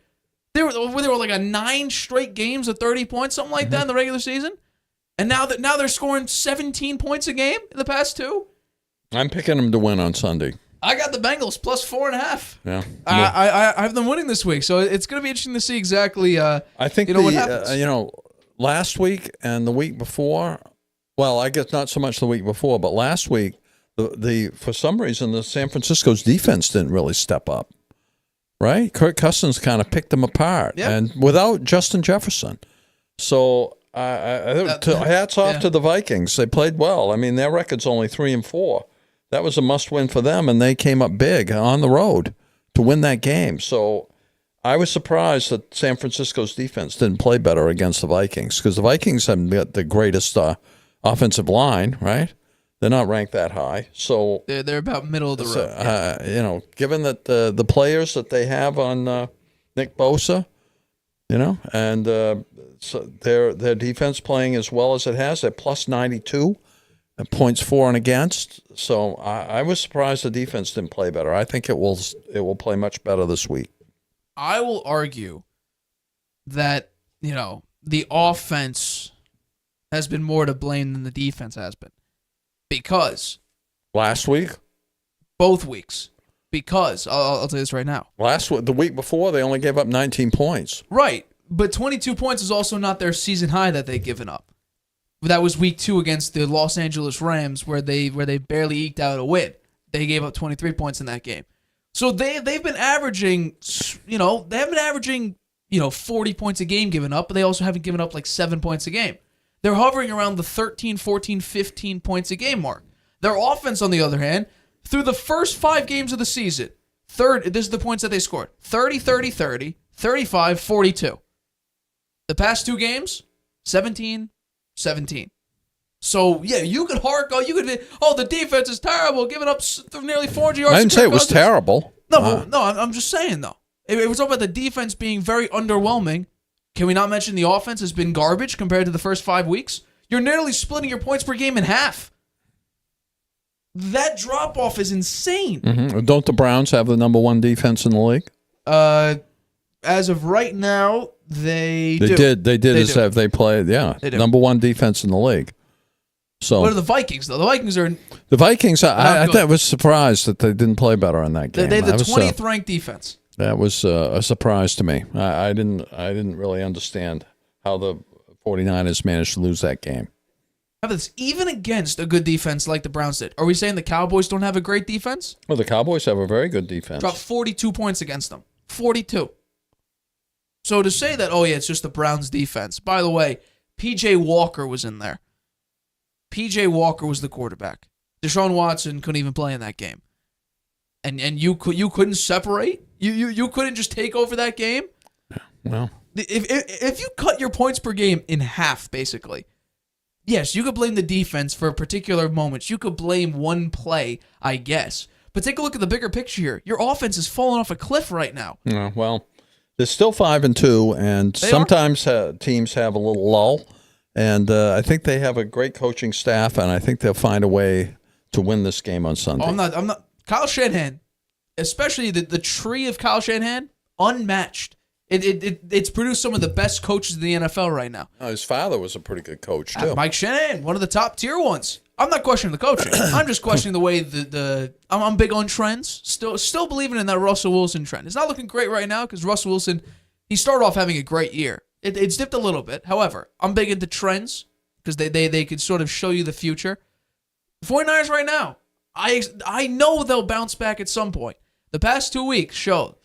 Speaker 1: They were like a 9 straight games of 30 points, something like that in the regular season. And now they're scoring 17 points a game in the past 2.
Speaker 2: I'm picking them to win on Sunday.
Speaker 1: I got the Bengals plus 4.5.
Speaker 2: Yeah,
Speaker 1: I have them winning this week, so it's going to be interesting to see exactly.
Speaker 2: I think
Speaker 1: what happens.
Speaker 2: Last week and the week before. Well, I guess not so much the week before, but last week, the for some reason the San Francisco's defense didn't really step up. Right, Kirk Cousins kind of picked them apart, and without Justin Jefferson. So hats off to the Vikings. They played well. I mean, their record's only 3-4. That was a must-win for them, and they came up big on the road to win that game. So I was surprised that San Francisco's defense didn't play better against the Vikings, because the Vikings haven't got the greatest offensive line, right? They're not ranked that high. So
Speaker 1: they're about middle of the road.
Speaker 2: Given that the players that they have on Nick Bosa, and so their defense playing as well as it has, they're plus 92. Points for and against. So I was surprised the defense didn't play better. I think it will play much better this week.
Speaker 1: I will argue that, the offense has been more to blame than the defense has been. Because
Speaker 2: last week?
Speaker 1: Both weeks. Because I'll tell you this right now.
Speaker 2: The week before, they only gave up 19 points.
Speaker 1: Right. But 22 points is also not their season high that they've given up. That was week 2 against the Los Angeles Rams, where they barely eked out a win. They gave up 23 points in that game. So they've been averaging, 40 points a game given up, but they also haven't given up like 7 points a game. They're hovering around the 13, 14, 15 points a game mark. Their offense, on the other hand, through the first 5 games of the season, this is the points that they scored: 30, 30, 30, 35, 42. The past 2 games, 17, 17. So, yeah, you could the defense is terrible, giving up nearly 400 yards.
Speaker 2: I didn't say it was terrible.
Speaker 1: No, I'm just saying, though. If we're talking about the defense being very underwhelming, can we not mention the offense has been garbage compared to the first 5 weeks? You're nearly splitting your points per game in half. That drop-off is insane.
Speaker 2: Mm-hmm. Don't the Browns have the number 1 defense in the league?
Speaker 1: As of right now, they
Speaker 2: do. They did. They played, number 1 defense in the league. So
Speaker 1: what are the Vikings, though? The
Speaker 2: Vikings, I was surprised that they didn't play better in that game.
Speaker 1: They have the 20th ranked defense.
Speaker 2: That was a surprise to me. I didn't really understand how the 49ers managed to lose that game.
Speaker 1: How about this? Even against a good defense like the Browns did, are we saying the Cowboys don't have a great defense?
Speaker 2: Well, the Cowboys have a very good defense.
Speaker 1: Dropped 42 points against them. 42. So to say that, it's just the Browns' defense. By the way, P.J. Walker was in there. P.J. Walker was the quarterback. Deshaun Watson couldn't even play in that game. And you couldn't separate? You couldn't just take over that game?
Speaker 2: Well,
Speaker 1: if you cut your points per game in half, basically, yes, you could blame the defense for particular moments. You could blame one play, I guess. But take a look at the bigger picture here. Your offense is falling off a cliff right now.
Speaker 2: Yeah, well, they're still 5-2, and sometimes teams have a little lull. And I think they have a great coaching staff, and I think they'll find a way to win this game on Sunday.
Speaker 1: I'm not. Kyle Shanahan, especially the tree of Kyle Shanahan, unmatched. It's produced some of the best coaches in the NFL right now.
Speaker 2: His father was a pretty good coach, too.
Speaker 1: Mike Shanahan, one of the top tier ones. I'm not questioning the coaching. I'm just questioning the way I'm big on trends. Still believing in that Russell Wilson trend. It's not looking great right now because Russell Wilson, he started off having a great year. It's dipped a little bit. However, I'm big into trends because they could sort of show you the future. The 49ers right now, I know they'll bounce back at some point. The past 2 weeks show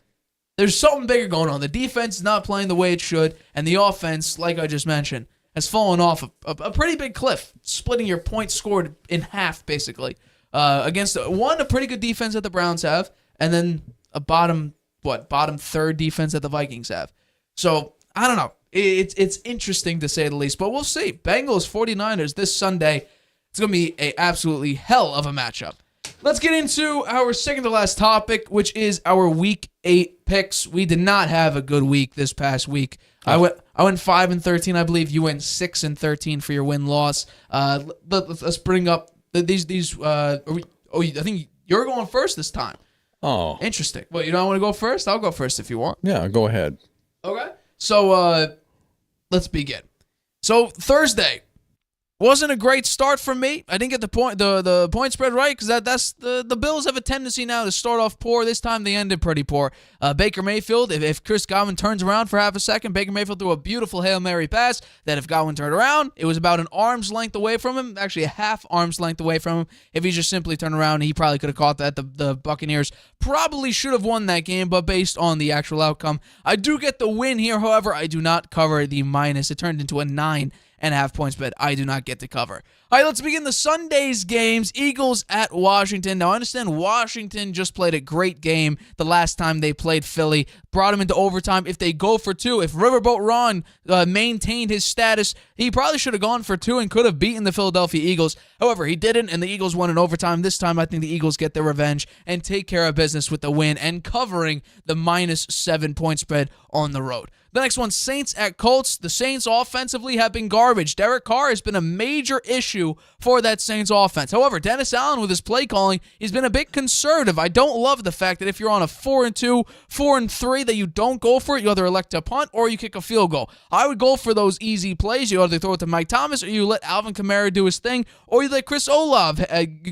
Speaker 1: there's something bigger going on. The defense is not playing the way it should, and the offense, like I just mentioned, has fallen off a pretty big cliff, splitting your points scored in half, basically, against a pretty good defense that the Browns have, and then a bottom third defense that the Vikings have. So, I don't know. It's interesting to say the least, but we'll see. Bengals 49ers this Sunday. It's going to be a absolutely hell of a matchup. Let's get into our second to last topic, which is our Week 8 picks. We did not have a good week this past week. I went 5-13, I believe. You went 6-13 for your win-loss. Let's bring up these. I think you're going first this time.
Speaker 2: Oh,
Speaker 1: interesting. Well, you don't want to go first? I'll go first if you want.
Speaker 2: Yeah, go ahead.
Speaker 1: Okay. So let's begin. So Thursday wasn't a great start for me. I didn't get the point spread right because that's the Bills have a tendency now to start off poor. This time they ended pretty poor. Baker Mayfield, if Chris Godwin turns around for half a second, Baker Mayfield threw a beautiful Hail Mary pass that if Godwin turned around, it was about an arm's length away from him, actually a half arm's length away from him. If he just simply turned around, he probably could have caught that. The Buccaneers probably should have won that game, but based on the actual outcome, I do get the win here. However, I do not cover the minus. It turned into a 9.5 points bet. I do not get to cover. All right, let's begin the Sunday's games. Eagles at Washington. Now, I understand Washington just played a great game the last time they played Philly. Brought him into overtime. If they go for two, if Riverboat Ron maintained his status, he probably should have gone for two and could have beaten the Philadelphia Eagles. However, he didn't, and the Eagles won in overtime. This time, I think the Eagles get their revenge and take care of business with the win and covering the -7 point spread on the road. The next one, Saints at Colts. The Saints offensively have been garbage. Derek Carr has been a major issue for that Saints offense. However, Dennis Allen with his play calling, he's been a bit conservative. I don't love the fact that if you're on a 4-2, 4-3, that you don't go for it. You either elect to punt or you kick a field goal. I would go for those easy plays. You either throw it to Mike Thomas or you let Alvin Kamara do his thing or you let Chris Olave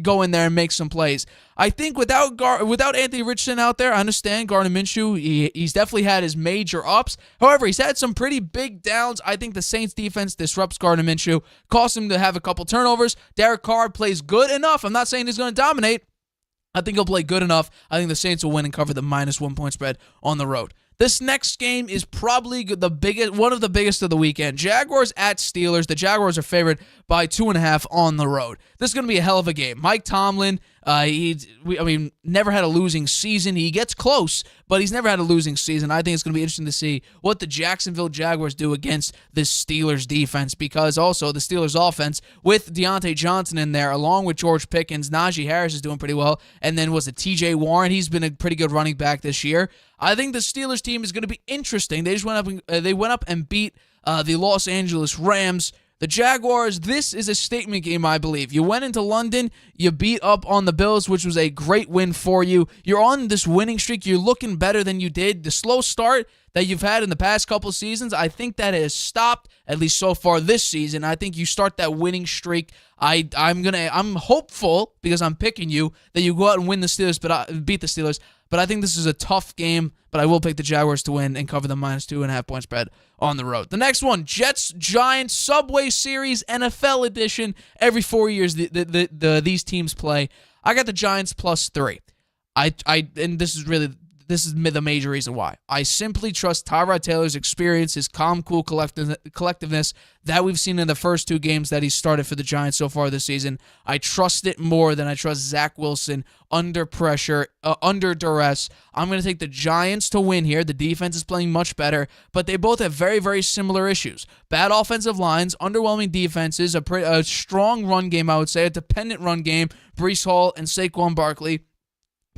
Speaker 1: go in there and make some plays. I think without Anthony Richardson out there, I understand Gardner Minshew, he's definitely had his major ups. However, he's had some pretty big downs. I think the Saints defense disrupts Gardner Minshew, costs him to have a couple turnovers. Derek Carr plays good enough. I'm not saying he's going to dominate. I think he'll play good enough. I think the Saints will win and cover the -1 point spread on the road. This next game is probably one of the biggest of the weekend. Jaguars at Steelers. The Jaguars are favored by 2.5 on the road. This is going to be a hell of a game. Mike Tomlin, never had a losing season. He gets close, but he's never had a losing season. I think it's going to be interesting to see what the Jacksonville Jaguars do against this Steelers defense, because also the Steelers offense with Deontay Johnson in there, along with George Pickens, Najee Harris is doing pretty well, and then was it TJ Warren? He's been a pretty good running back this year. I think the Steelers team is going to be interesting. They just went up and beat the Los Angeles Rams. The Jaguars, this is a statement game, I believe. You went into London, you beat up on the Bills, which was a great win for you. You're on this winning streak. You're looking better than you did. The slow start that you've had in the past couple seasons, I think that has stopped, at least so far this season. I think you start that winning streak. I'm hopeful, because I'm picking you, that you go out and win the Steelers, but beat the Steelers. But I think this is a tough game, but I will pick the Jaguars to win and cover the -2.5 point spread on the road. The next one, Jets-Giants Subway Series NFL edition. Every 4 years these teams play. I got the Giants +3. And this is really this is the major reason why. I simply trust Tyrod Taylor's experience, his calm, cool collectiveness that we've seen in the first 2 games that he started for the Giants so far this season. I trust it more than I trust Zach Wilson under pressure, under duress. I'm going to take the Giants to win here. The defense is playing much better, but they both have very, very similar issues. Bad offensive lines, underwhelming defenses, a strong run game, I would say, a dependent run game, Breece Hall and Saquon Barkley.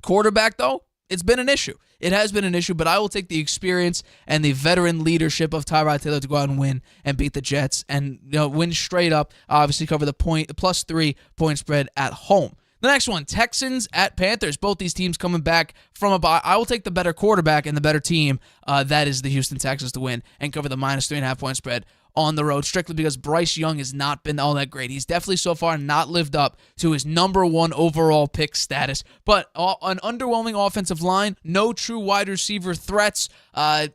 Speaker 1: Quarterback, though, it's been an issue. It has been an issue, but I will take the experience and the veteran leadership of Tyrod Taylor to go out and win and beat the Jets and win straight up, obviously cover the +3 point spread at home. The next one, Texans at Panthers. Both these teams coming back from a bye. I will take the better quarterback and the better team. That is the Houston Texans to win and cover the -3.5 point spread on the road, strictly because Bryce Young has not been all that great. He's definitely so far not lived up to his number 1 overall pick status. But an underwhelming offensive line, no true wide receiver threats. I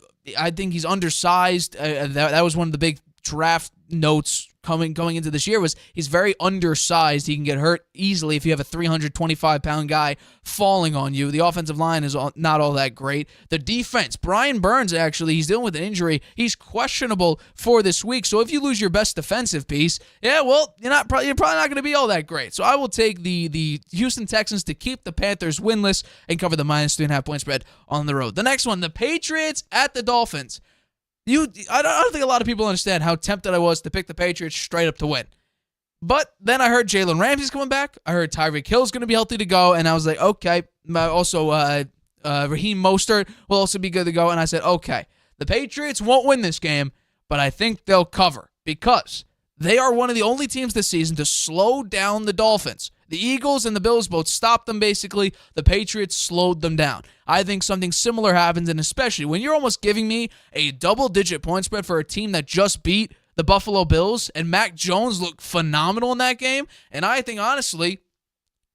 Speaker 1: think he's undersized. That was one of the big draft notes going into this year was he's very undersized. He can get hurt easily if you have a 325-pound guy falling on you. The offensive line is not all that great. The defense, Brian Burns, actually, he's dealing with an injury. He's questionable for this week. So if you lose your best defensive piece, you're probably not going to be all that great. So I will take the Houston Texans to keep the Panthers winless and cover the -3.5 point spread on the road. The next one, the Patriots at the Dolphins. I don't think a lot of people understand how tempted I was to pick the Patriots straight up to win. But then I heard Jalen Ramsey's coming back. I heard Tyreek Hill's going to be healthy to go, and I was like, okay. Also, Raheem Mostert will also be good to go, and I said, okay. The Patriots won't win this game, but I think they'll cover because they are one of the only teams this season to slow down the Dolphins. The Eagles and the Bills both stopped them, basically. The Patriots slowed them down. I think something similar happens, and especially when you're almost giving me a double-digit point spread for a team that just beat the Buffalo Bills, and Mac Jones looked phenomenal in that game, and I think, honestly,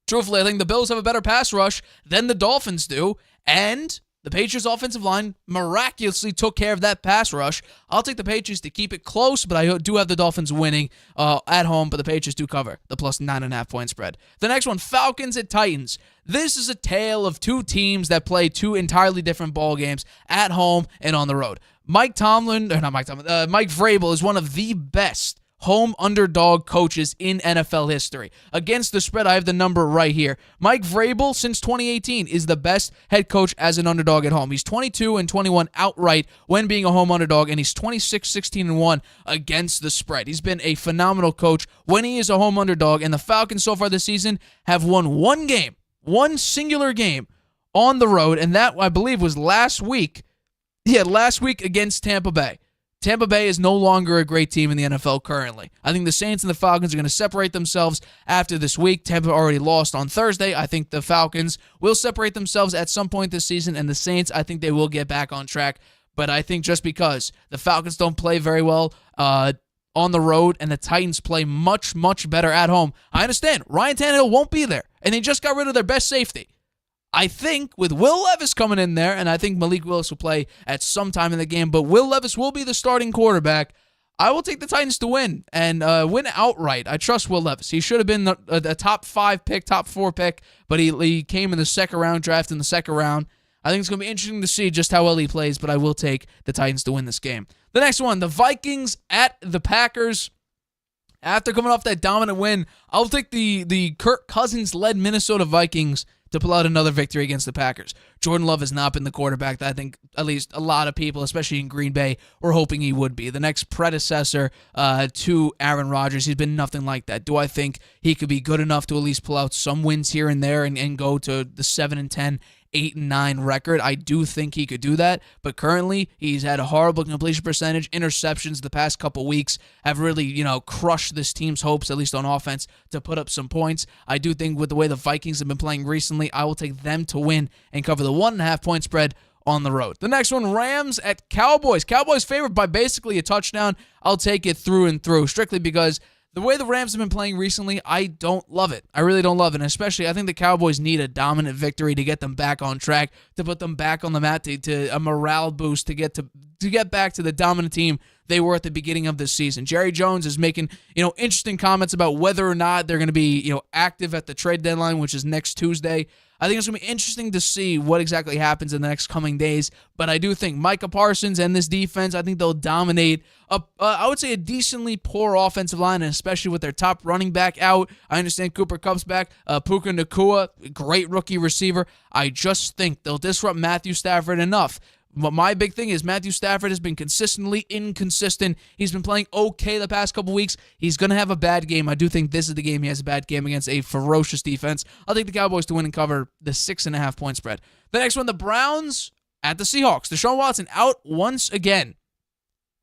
Speaker 1: truthfully, I think the Bills have a better pass rush than the Dolphins do, and the Patriots' offensive line miraculously took care of that pass rush. I'll take the Patriots to keep it close, but I do have the Dolphins winning at home, but the Patriots do cover the +9.5 point spread. The next one, Falcons at Titans. This is a tale of 2 teams that play 2 entirely different ball games at home and on the road. Mike Vrabel is one of the best home underdog coaches in NFL history. Against the spread, I have the number right here. Mike Vrabel, since 2018, is the best head coach as an underdog at home. He's 22-21 outright when being a home underdog, and he's 26-16-1 against the spread. He's been a phenomenal coach when he is a home underdog, and the Falcons so far this season have won one singular game on the road, and that, I believe, was last week. Yeah, last week against Tampa Bay. Tampa Bay is no longer a great team in the NFL currently. I think the Saints and the Falcons are going to separate themselves after this week. Tampa already lost on Thursday. I think the Falcons will separate themselves at some point this season, and the Saints, I think they will get back on track. But I think just because the Falcons don't play very well on the road and the Titans play much, much better at home, I understand Ryan Tannehill won't be there, and they just got rid of their best safety. I think with Will Levis coming in there, and I think Malik Willis will play at some time in the game, but Will Levis will be the starting quarterback. I will take the Titans to win and win outright. I trust Will Levis. He should have been a top 5 pick, top 4 pick, but he came in the second round, draft in the second round. I think it's going to be interesting to see just how well he plays, but I will take the Titans to win this game. The next one, the Vikings at the Packers. After coming off that dominant win, I'll take the Kirk Cousins-led Minnesota Vikings to pull out another victory against the Packers. Jordan Love has not been the quarterback that I think at least a lot of people, especially in Green Bay, were hoping he would be. The next predecessor to Aaron Rodgers. He's been nothing like that. Do I think he could be good enough to at least pull out some wins here and there and go to the 7-10, 8-9 record? I do think he could do that, but currently he's had a horrible completion percentage. Interceptions the past couple weeks have really, crushed this team's hopes, at least on offense, to put up some points. I do think with the way the Vikings have been playing recently, I will take them to win and cover the 1.5 point spread on the road. The next one, Rams at Cowboys. Cowboys favored by basically a touchdown. I'll take it through and through, strictly because the way the Rams have been playing recently, I don't love it. I really don't love it. And especially, I think the Cowboys need a dominant victory to get them back on track, to put them back on the mat, to a morale boost, to get back to the dominant team they were at the beginning of this season. Jerry Jones is making, interesting comments about whether or not they're going to be, active at the trade deadline, which is next Tuesday. I think it's going to be interesting to see what exactly happens in the next coming days. But I do think Micah Parsons and this defense, I think they'll dominate I would say a decently poor offensive line, and especially with their top running back out. I understand Cooper Kupp's back. Puka Nacua, great rookie receiver. I just think they'll disrupt Matthew Stafford enough. But my big thing is Matthew Stafford has been consistently inconsistent. He's been playing okay the past couple weeks. He's going to have a bad game. I do think this is the game he has a bad game against a ferocious defense. I'll take the Cowboys to win and cover the 6.5 point spread. The next one, the Browns at the Seahawks. Deshaun Watson out once again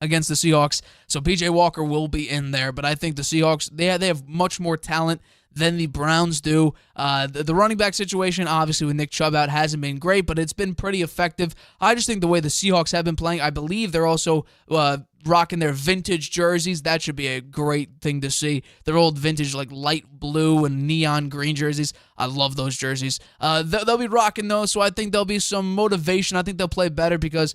Speaker 1: against the Seahawks, so PJ Walker will be in there. But I think the Seahawks, they have much more talent than the Browns do. The running back situation, obviously, with Nick Chubb out, hasn't been great, but it's been pretty effective. I just think the way the Seahawks have been playing, I believe they're also rocking their vintage jerseys. That should be a great thing to see. Their old vintage, like light blue and neon green jerseys. I love those jerseys. They'll be rocking those, so I think there'll be some motivation. I think they'll play better because,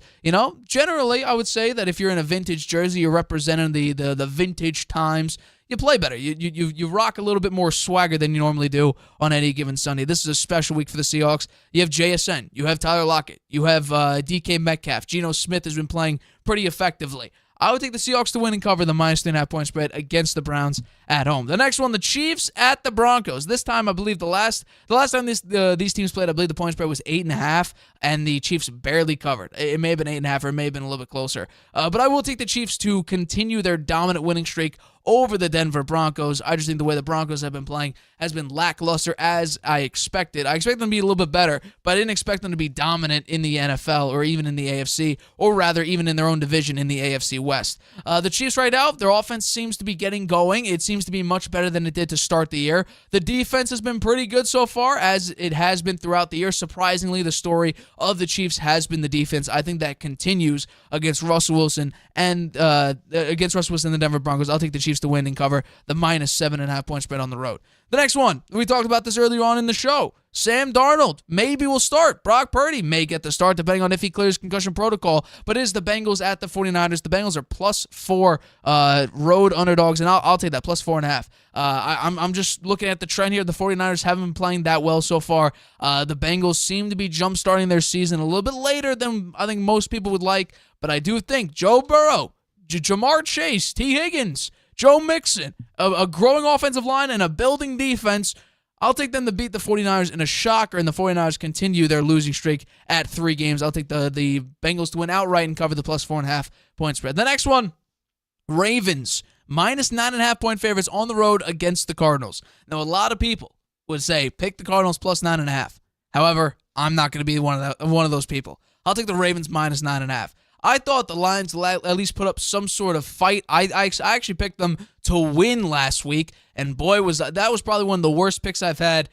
Speaker 1: generally, I would say that if you're in a vintage jersey, you're representing the vintage times. You play better. You rock a little bit more swagger than you normally do on any given Sunday. This is a special week for the Seahawks. You have JSN. You have Tyler Lockett. You have DK Metcalf. Geno Smith has been playing pretty effectively. I would take the Seahawks to win and cover the -3.5 point spread against the Browns at home. The next one, the Chiefs at the Broncos. This time, I believe the last time these teams played, I believe the point spread was 8.5, and the Chiefs barely covered. It may have been 8.5, or it may have been a little bit closer. But I will take the Chiefs to continue their dominant winning streak over the Denver Broncos. I just think the way the Broncos have been playing has been lackluster, as I expected. I expect them to be a little bit better, but I didn't expect them to be dominant in the NFL or even in the AFC, or rather even in their own division in the AFC West. The Chiefs right now, their offense seems to be getting going. It seems to be much better than it did to start the year. The defense has been pretty good so far, as it has been throughout the year. Surprisingly, the story of the Chiefs has been the defense. I think that continues against Russell Wilson and the Denver Broncos. I'll take the Chiefs to win and cover the -7.5 point spread on the road. The next one, we talked about this earlier on in the show. Sam Darnold maybe will start. Brock Purdy may get the start, depending on if he clears concussion protocol. But it is the Bengals at the 49ers. The Bengals are +4 road underdogs, and I'll take that, +4.5. I'm just looking at the trend here. The 49ers haven't been playing that well so far. The Bengals seem to be jump-starting their season a little bit later than I think most people would like. But I do think Joe Burrow, Jamar Chase, T. Higgins, Joe Mixon, a growing offensive line, and a building defense, I'll take them to beat the 49ers in a shocker, and the 49ers continue their losing streak at 3 games. I'll take the Bengals to win outright and cover the +4.5 point spread. The next one, Ravens, -9.5 point favorites on the road against the Cardinals. Now, a lot of people would say pick the Cardinals +9.5. However, I'm not going to be one of those people. I'll take the Ravens -9.5. I thought the Lions at least put up some sort of fight. I actually picked them to win last week, and boy, that was probably one of the worst picks I've had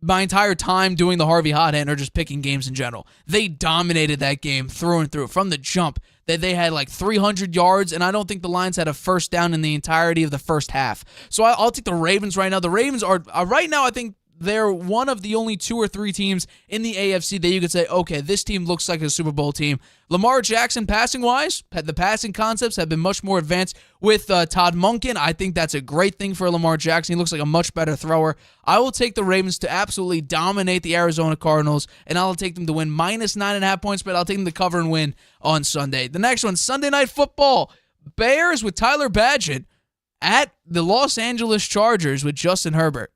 Speaker 1: my entire time doing the Harvey Hot Hand or just picking games in general. They dominated that game through and through from the jump. They had like 300 yards, and I don't think the Lions had a first down in the entirety of the first half. So I'll take the Ravens right now. The Ravens are right now, I think, they're one of the only 2 or 3 teams in the AFC that you could say, okay, this team looks like a Super Bowl team. Lamar Jackson, passing-wise, the passing concepts have been much more advanced with Todd Monken. I think that's a great thing for Lamar Jackson. He looks like a much better thrower. I will take the Ravens to absolutely dominate the Arizona Cardinals, and I'll take them to win -9.5 points, but I'll take them to cover and win on Sunday. The next one, Sunday Night Football. Bears with Tyler Badgett at the Los Angeles Chargers with Justin Herbert.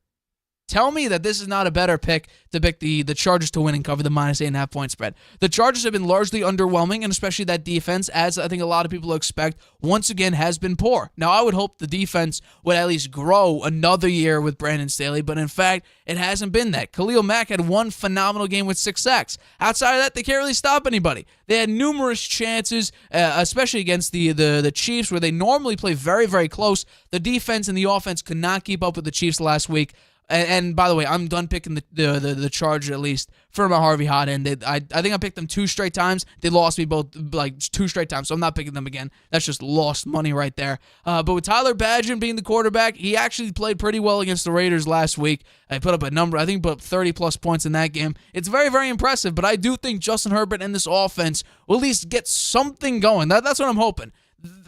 Speaker 1: Tell me that this is not a better pick to pick the Chargers to win and cover the -8.5 point spread. The Chargers have been largely underwhelming, and especially that defense, as I think a lot of people expect, once again has been poor. Now, I would hope the defense would at least grow another year with Brandon Staley, but in fact, it hasn't been that. Khalil Mack had one phenomenal game with 6 sacks. Outside of that, they can't really stop anybody. They had numerous chances, especially against the Chiefs, where they normally play very, very close. The defense and the offense could not keep up with the Chiefs last week. And by the way, I'm done picking the Chargers, at least for my Harvey Hot End. I think I picked them 2 straight times. They lost me both like 2 straight times, so I'm not picking them again. That's just lost money right there. But with Tyler Badgett being the quarterback, he actually played pretty well against the Raiders last week. I put up a number, I think put up 30-plus points in that game. It's very, very impressive, but I do think Justin Herbert and this offense will at least get something going. That's what I'm hoping.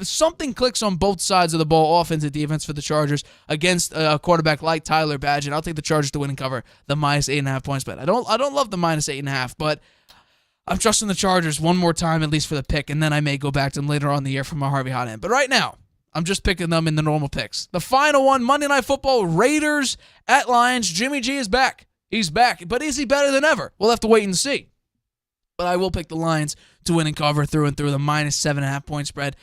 Speaker 1: something clicks on both sides of the ball, offense and defense, for the Chargers against a quarterback like Tyler Badgett. I'll take the Chargers to win and cover the minus 8.5 points. But I don't love the minus 8.5, but I'm trusting the Chargers one more time, at least for the pick, and then I may go back to them later on in the year for my Harvey hot end. But right now, I'm just picking them in the normal picks. The final one, Monday Night Football, Raiders at Lions. Jimmy G is back. He's back. But is he better than ever? We'll have to wait and see. But I will pick the Lions to win and cover through and through the minus 7.5 point spread.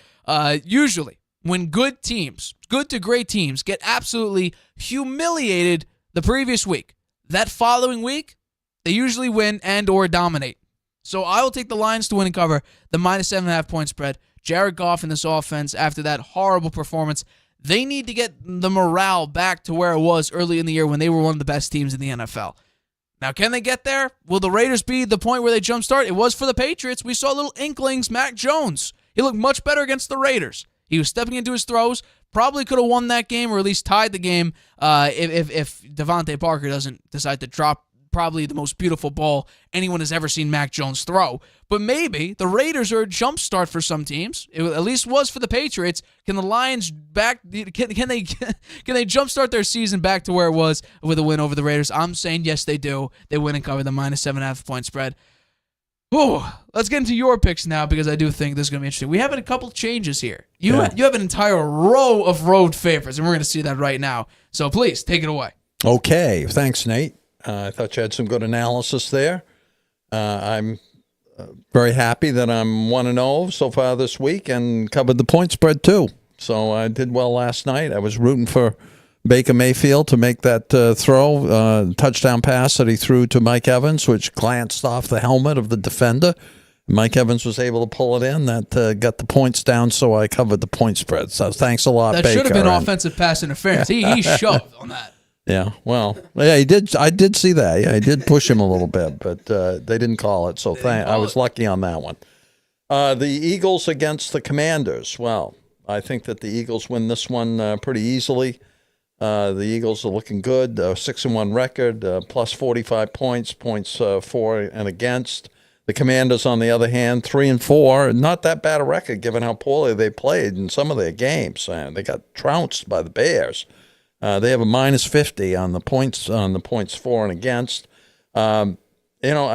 Speaker 1: Usually, when good teams, good to great teams, get absolutely humiliated the previous week, that following week, they usually win and or dominate. So I will take the Lions to win and cover the minus 7.5 point spread. Jared Goff in this offense, after that horrible performance, they need to get the morale back to where it was early in the year when they were one of the best teams in the NFL. Now, can they get there? Will the Raiders be the point where they jumpstart? It was for the Patriots. We saw little inklings. Mac Jones, he looked much better against the Raiders. He was stepping into his throws. Probably could have won that game or at least tied the game if Devontae Parker doesn't decide to drop probably the most beautiful ball anyone has ever seen Mac Jones throw. But maybe the Raiders are a jump start for some teams. It at least was for the Patriots. Can the Lions back? Can they jump start their season back to where it was with a win over the Raiders? I'm saying yes, they do. They win and cover the minus 7.5 point spread. Whew. Let's get into your picks now, because I do think this is going to be interesting. We have a couple changes here. You have an entire row of road favorites, and we're going to see that right now. So please take it away.
Speaker 2: Okay, thanks, Nate. I thought you had some good analysis there. I'm very happy that I'm 1-0 so far this week and covered the point spread too. So I did well last night. I was rooting for Baker Mayfield to make that touchdown pass that he threw to Mike Evans, which glanced off the helmet of the defender. Mike Evans was able to pull it in. That got the points down, so I covered the point spread. So thanks a lot, Baker.
Speaker 1: That should have been offensive pass interference. He shoved on that.
Speaker 2: Yeah, well, yeah, he did. I did see that. Yeah, he did push him a little bit, but they didn't call it. So I was lucky on that one. The Eagles against the Commanders. Well, I think that the Eagles win this one pretty easily. The Eagles are looking good. 6-1 record, plus 45 points for and against. The Commanders, on the other hand, 3-4. Not that bad a record given how poorly they played in some of their games. They got trounced by the Bears. They have a minus 50 on the points for and against. I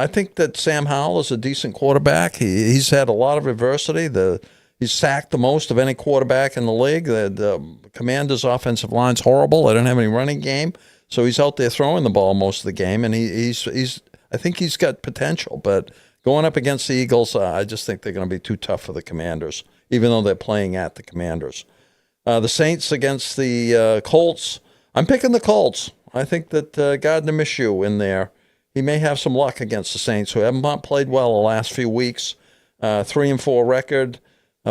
Speaker 2: think that Sam Howell is a decent quarterback. He's had a lot of adversity. He's sacked the most of any quarterback in the league. The Commanders' offensive line's horrible. They don't have any running game, so he's out there throwing the ball most of the game, and I think he's got potential. But going up against the Eagles, I just think they're going to be too tough for the Commanders, even though they're playing at the Commanders. The Saints against the Colts. I'm picking the Colts. I think that Gardner Minshew in there, he may have some luck against the Saints, who have not played well the last few weeks. 3-4 record,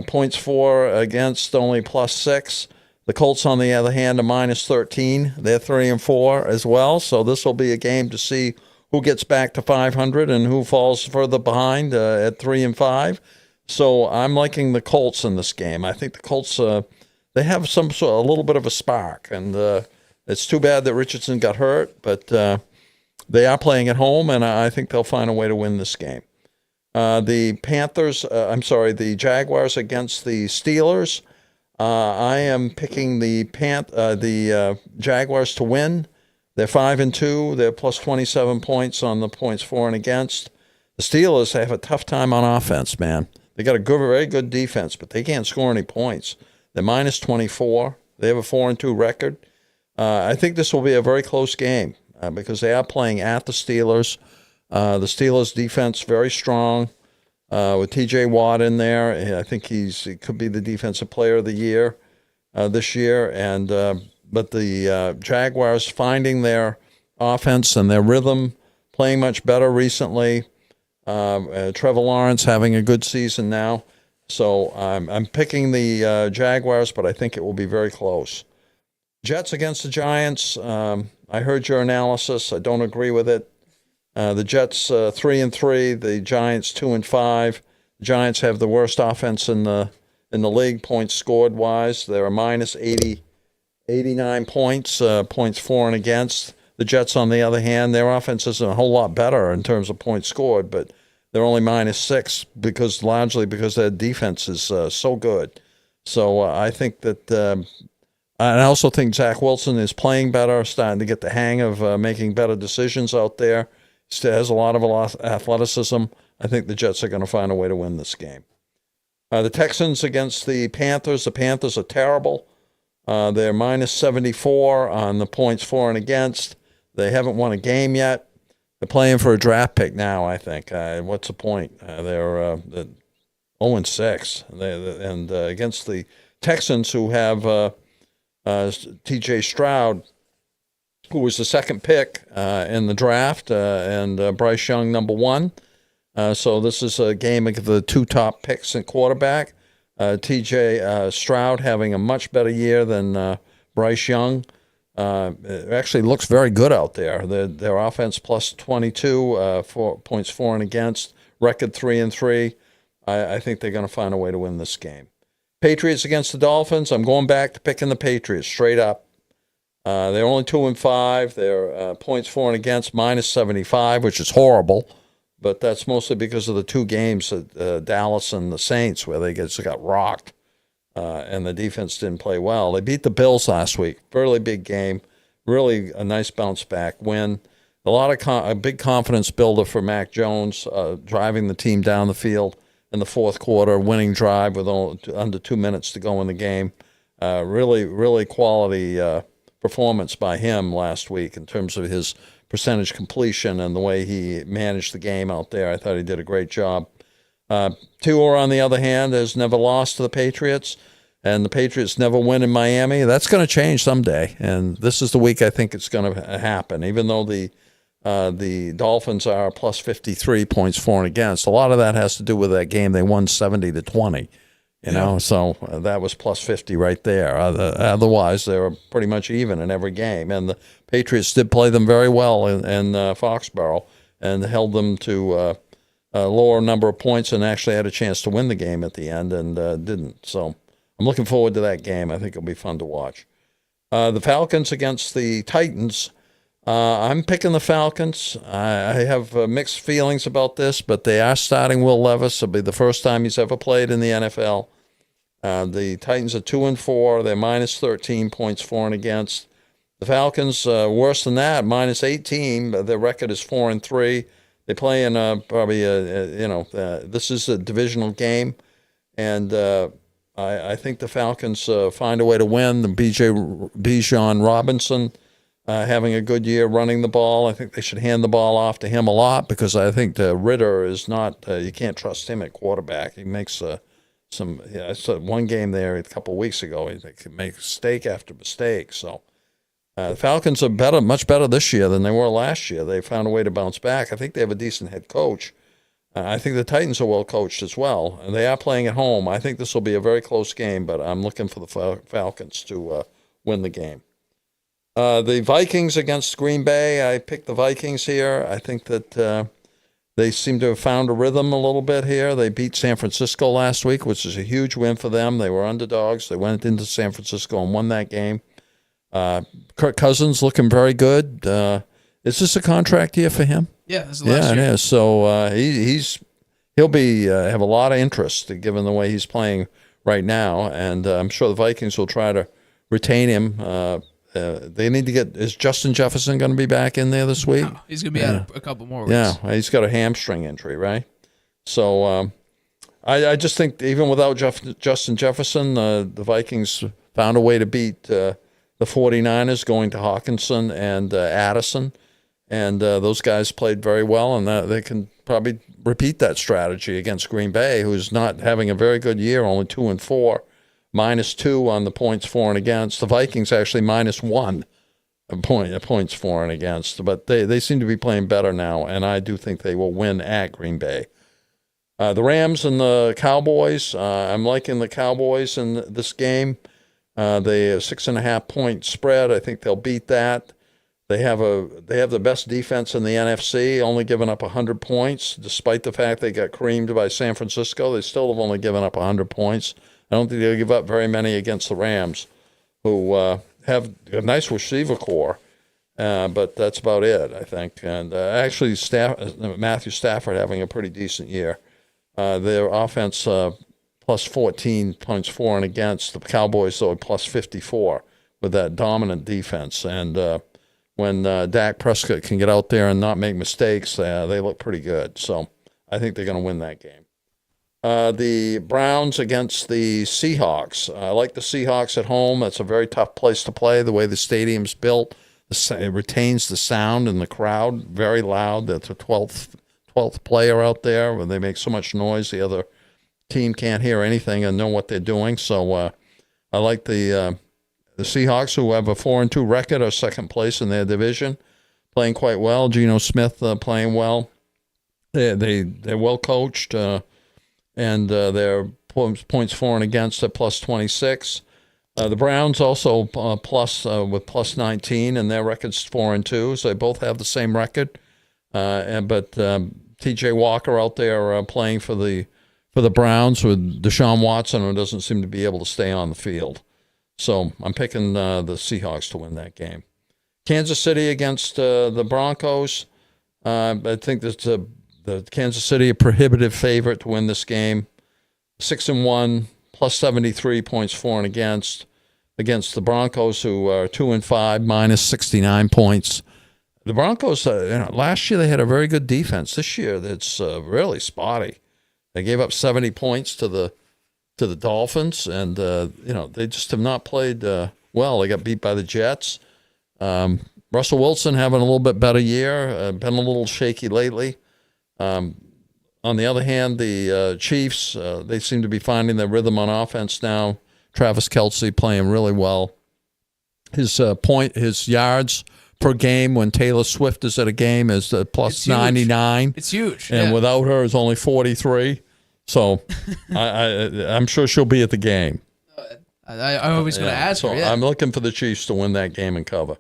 Speaker 2: points for against only plus 6. The Colts, on the other hand, are minus 13. They're 3-4 as well. So this will be a game to see who gets back to 500 and who falls further behind at 3-5. So I'm liking the Colts in this game. I think the Colts. They have a little bit of a spark, and it's too bad that Richardson got hurt, but they are playing at home, and I think they'll find a way to win this game. The Jaguars against the Steelers. I am picking the Jaguars to win. They're 5-2. They're plus 27 points on the points for and against. The Steelers have a tough time on offense, man. They got a very good defense, but they can't score any points. They're minus 24. They have a 4-2 record. I think this will be a very close game because they are playing at the Steelers. The Steelers' defense very strong with T.J. Watt in there. I think he could be the defensive player of the year this year. But the Jaguars finding their offense and their rhythm, playing much better recently. Trevor Lawrence having a good season now. So I'm picking the Jaguars, but I think it will be very close. Jets against the Giants. I heard your analysis. I don't agree with it. The Jets 3-3. The Giants 2-5. The Giants have the worst offense in the league, points scored wise. They're minus 89 points, points for and against. The Jets, on the other hand, their offense isn't a whole lot better in terms of points scored, but they're only minus 6 largely because their defense is so good. So I think that, and I also think Zach Wilson is playing better, starting to get the hang of making better decisions out there. Still has a lot of athleticism. I think the Jets are going to find a way to win this game. The Texans against the Panthers. The Panthers are terrible. They're minus 74 on the points for and against. They haven't won a game yet. They're playing for a draft pick now, I think. What's the point? They're 0-6. And against the Texans, who have T.J. Stroud, who was the second pick in the draft, and Bryce Young, number 1. So this is a game of the 2 top picks in quarterback. T.J. Stroud having a much better year than Bryce Young. It actually looks very good out there. Their offense plus 22 points for and against, record 3-3. I think they're going to find a way to win this game. Patriots against the Dolphins. I'm going back to picking the Patriots straight up. They're only 2-5. Their points for and against minus 75, which is horrible. But that's mostly because of the 2 games at Dallas and the Saints where they just got rocked and the defense didn't play well. They beat the Bills last week. Fairly big game. Really a nice bounce back win. A big confidence builder for Mac Jones, driving the team down the field in the fourth quarter, winning drive with under 2 minutes to go in the game. Really quality performance by him last week in terms of his percentage completion and the way he managed the game out there. I thought he did a great job. Tua, on the other hand, has never lost to the Patriots, and the Patriots never win in Miami. That's going to change someday, and this is the week I think it's going to happen. Even though the Dolphins are plus 53 points for and against, a lot of that has to do with that game they won 70-20. You know, so that was plus 50 right there. Otherwise, they were pretty much even in every game. And the Patriots did play them very well in Foxborough and held them to a lower number of points and actually had a chance to win the game at the end and didn't. So I'm looking forward to that game. I think it'll be fun to watch. The Falcons against the Titans. I'm picking the Falcons. I have mixed feelings about this, but they are starting Will Levis. It'll be the first time he's ever played in the NFL. The Titans are 2-4. They're minus 13 points for and against. The Falcons, worse than that, minus 18. Their record is 4-3. They play in probably this is a divisional game, and I think the Falcons find a way to win. The Bijan Robinson. Having a good year running the ball. I think they should hand the ball off to him a lot because I think Ritter is not, you can't trust him at quarterback. He makes I saw one game there a couple of weeks ago. He could make mistake after mistake. So the Falcons are much better this year than they were last year. They found a way to bounce back. I think they have a decent head coach. I think the Titans are well coached as well. And they are playing at home. I think this will be a very close game, but I'm looking for the Falcons to win the game. The Vikings against Green Bay, I picked the Vikings here. I think that they seem to have found a rhythm a little bit here. They beat San Francisco last week, which is a huge win for them. They were underdogs. They went into San Francisco and won that game. Kirk Cousins looking very good. Is this a contract year for him?
Speaker 1: Yeah, this is the last year.
Speaker 2: It is. So he'll be have a lot of interest given the way he's playing right now, and I'm sure the Vikings will try to retain him. They need to get. Is Justin Jefferson going to be back in there this week?
Speaker 1: No, he's going to be out a couple more weeks.
Speaker 2: Yeah, he's got a hamstring injury, right? So I just think even without Justin Jefferson, the Vikings found a way to beat the 49ers, going to Hawkinson and Addison, and those guys played very well, and they can probably repeat that strategy against Green Bay, who's not having a very good year, only 2-4. -2 on the points for and against. The Vikings actually -1 points for and against. But they seem to be playing better now, and I do think they will win at Green Bay. The Rams and the Cowboys. I'm liking the Cowboys in this game. They have 6.5 point spread. I think they'll beat that. They have the best defense in the NFC, only giving up 100 points, despite the fact they got creamed by San Francisco. They still have only given up 100 points. I don't think they'll give up very many against the Rams, who have a nice receiver core, but that's about it, I think. And actually, Matthew Stafford having a pretty decent year. Their offense plus 14 points for and against. The Cowboys, though, plus 54 with that dominant defense. And when Dak Prescott can get out there and not make mistakes, they look pretty good. So I think they're going to win that game. The Browns against the Seahawks. I like the Seahawks at home. That's a very tough place to play, the way the stadium's built. It retains the sound in the crowd, very loud. That's a 12th player out there where they make so much noise the other team can't hear anything and know what they're doing. So I like the Seahawks, who have a 4-2 record, are second place in their division, playing quite well. Geno Smith playing well. They're well coached, and their points for and against at plus 26. The Browns also with plus 19, and their record's 4-2, so they both have the same record. But T.J. Walker out there playing for the Browns with Deshaun Watson, who doesn't seem to be able to stay on the field. So I'm picking the Seahawks to win that game. Kansas City against the Broncos. I think that's the Kansas City a prohibitive favorite to win this game. 6-1, plus 73 points for and against the Broncos, who are 2-5, minus 69 points. The Broncos, last year they had a very good defense. This year it's really spotty. They gave up 70 points to the Dolphins, and they just have not played well. They got beat by the Jets. Russell Wilson having a little bit better year, been a little shaky lately. On the other hand, the Chiefs, they seem to be finding their rhythm on offense now. Travis Kelce playing really well. His yards per game when Taylor Swift is at a game is plus 99.
Speaker 1: It's huge.
Speaker 2: And without her, it's only 43. So I'm sure she'll be at the game.
Speaker 1: I was going to ask her.
Speaker 2: I'm looking for the Chiefs to win that game and cover.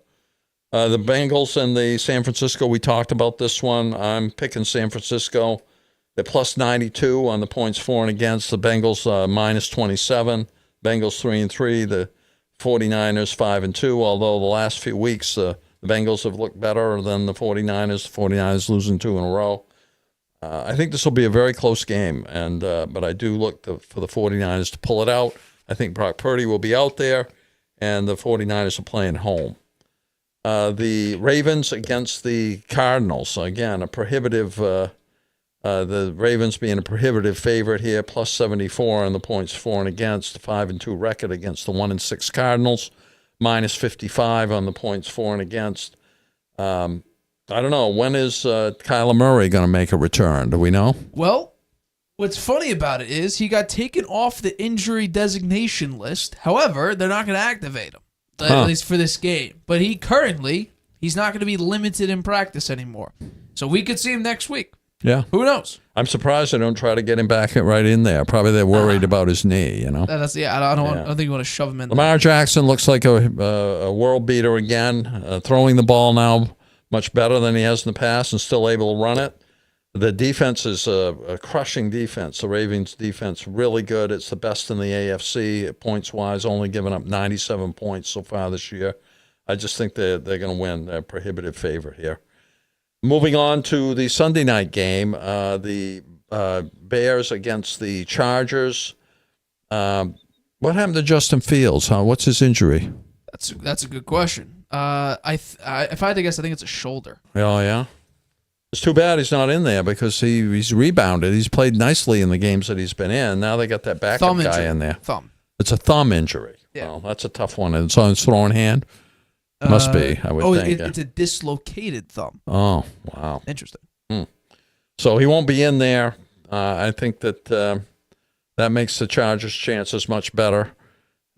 Speaker 2: The Bengals and the San Francisco, we talked about this one. I'm picking San Francisco. They're plus 92 on the points for and against. The Bengals minus 27. Bengals 3-3. The 49ers 5-2. Although the last few weeks the Bengals have looked better than the 49ers. The 49ers losing 2 in a row. I think this will be a very close game, but I do look for the 49ers to pull it out. I think Brock Purdy will be out there, and the 49ers are playing home. The Ravens against the Cardinals. Again, a prohibitive, the Ravens being a prohibitive favorite here, plus 74 on the points for and against, the 5-2 record against the 1-6 Cardinals, minus 55 on the points for and against. I don't know. When is Kyler Murray going to make a return? Do we know?
Speaker 1: Well, what's funny about it is he got taken off the injury designation list. However, they're not going to activate him, at least for this game. But he's not going to be limited in practice anymore. So we could see him next week.
Speaker 2: Yeah.
Speaker 1: Who knows?
Speaker 2: I'm surprised they don't try to get him back right in there. Probably they're worried about his knee,
Speaker 1: I don't think you want to shove him in there.
Speaker 2: Lamar Jackson looks like a world beater again, throwing the ball now much better than he has in the past and still able to run it. The defense is a crushing defense. The Ravens defense really good. It's the best in the AFC points-wise, only giving up 97 points so far this year. I just think they're going to win. They're a prohibitive favorite here. Moving on to the Sunday night game, the Bears against the Chargers. What happened to Justin Fields? What's his injury?
Speaker 1: That's a good question. If I had to guess, I think it's a shoulder.
Speaker 2: Oh, yeah? It's too bad he's not in there because he's rebounded. He's played nicely in the games that he's been in. Now they got that backup guy in there.
Speaker 1: Thumb.
Speaker 2: It's a thumb injury.
Speaker 1: Yeah.
Speaker 2: Well, that's a tough one. It's on his throwing hand? Must be, I would think.
Speaker 1: It's a dislocated thumb.
Speaker 2: Oh, wow.
Speaker 1: Interesting.
Speaker 2: So he won't be in there. I think that that makes the Chargers' chances much better.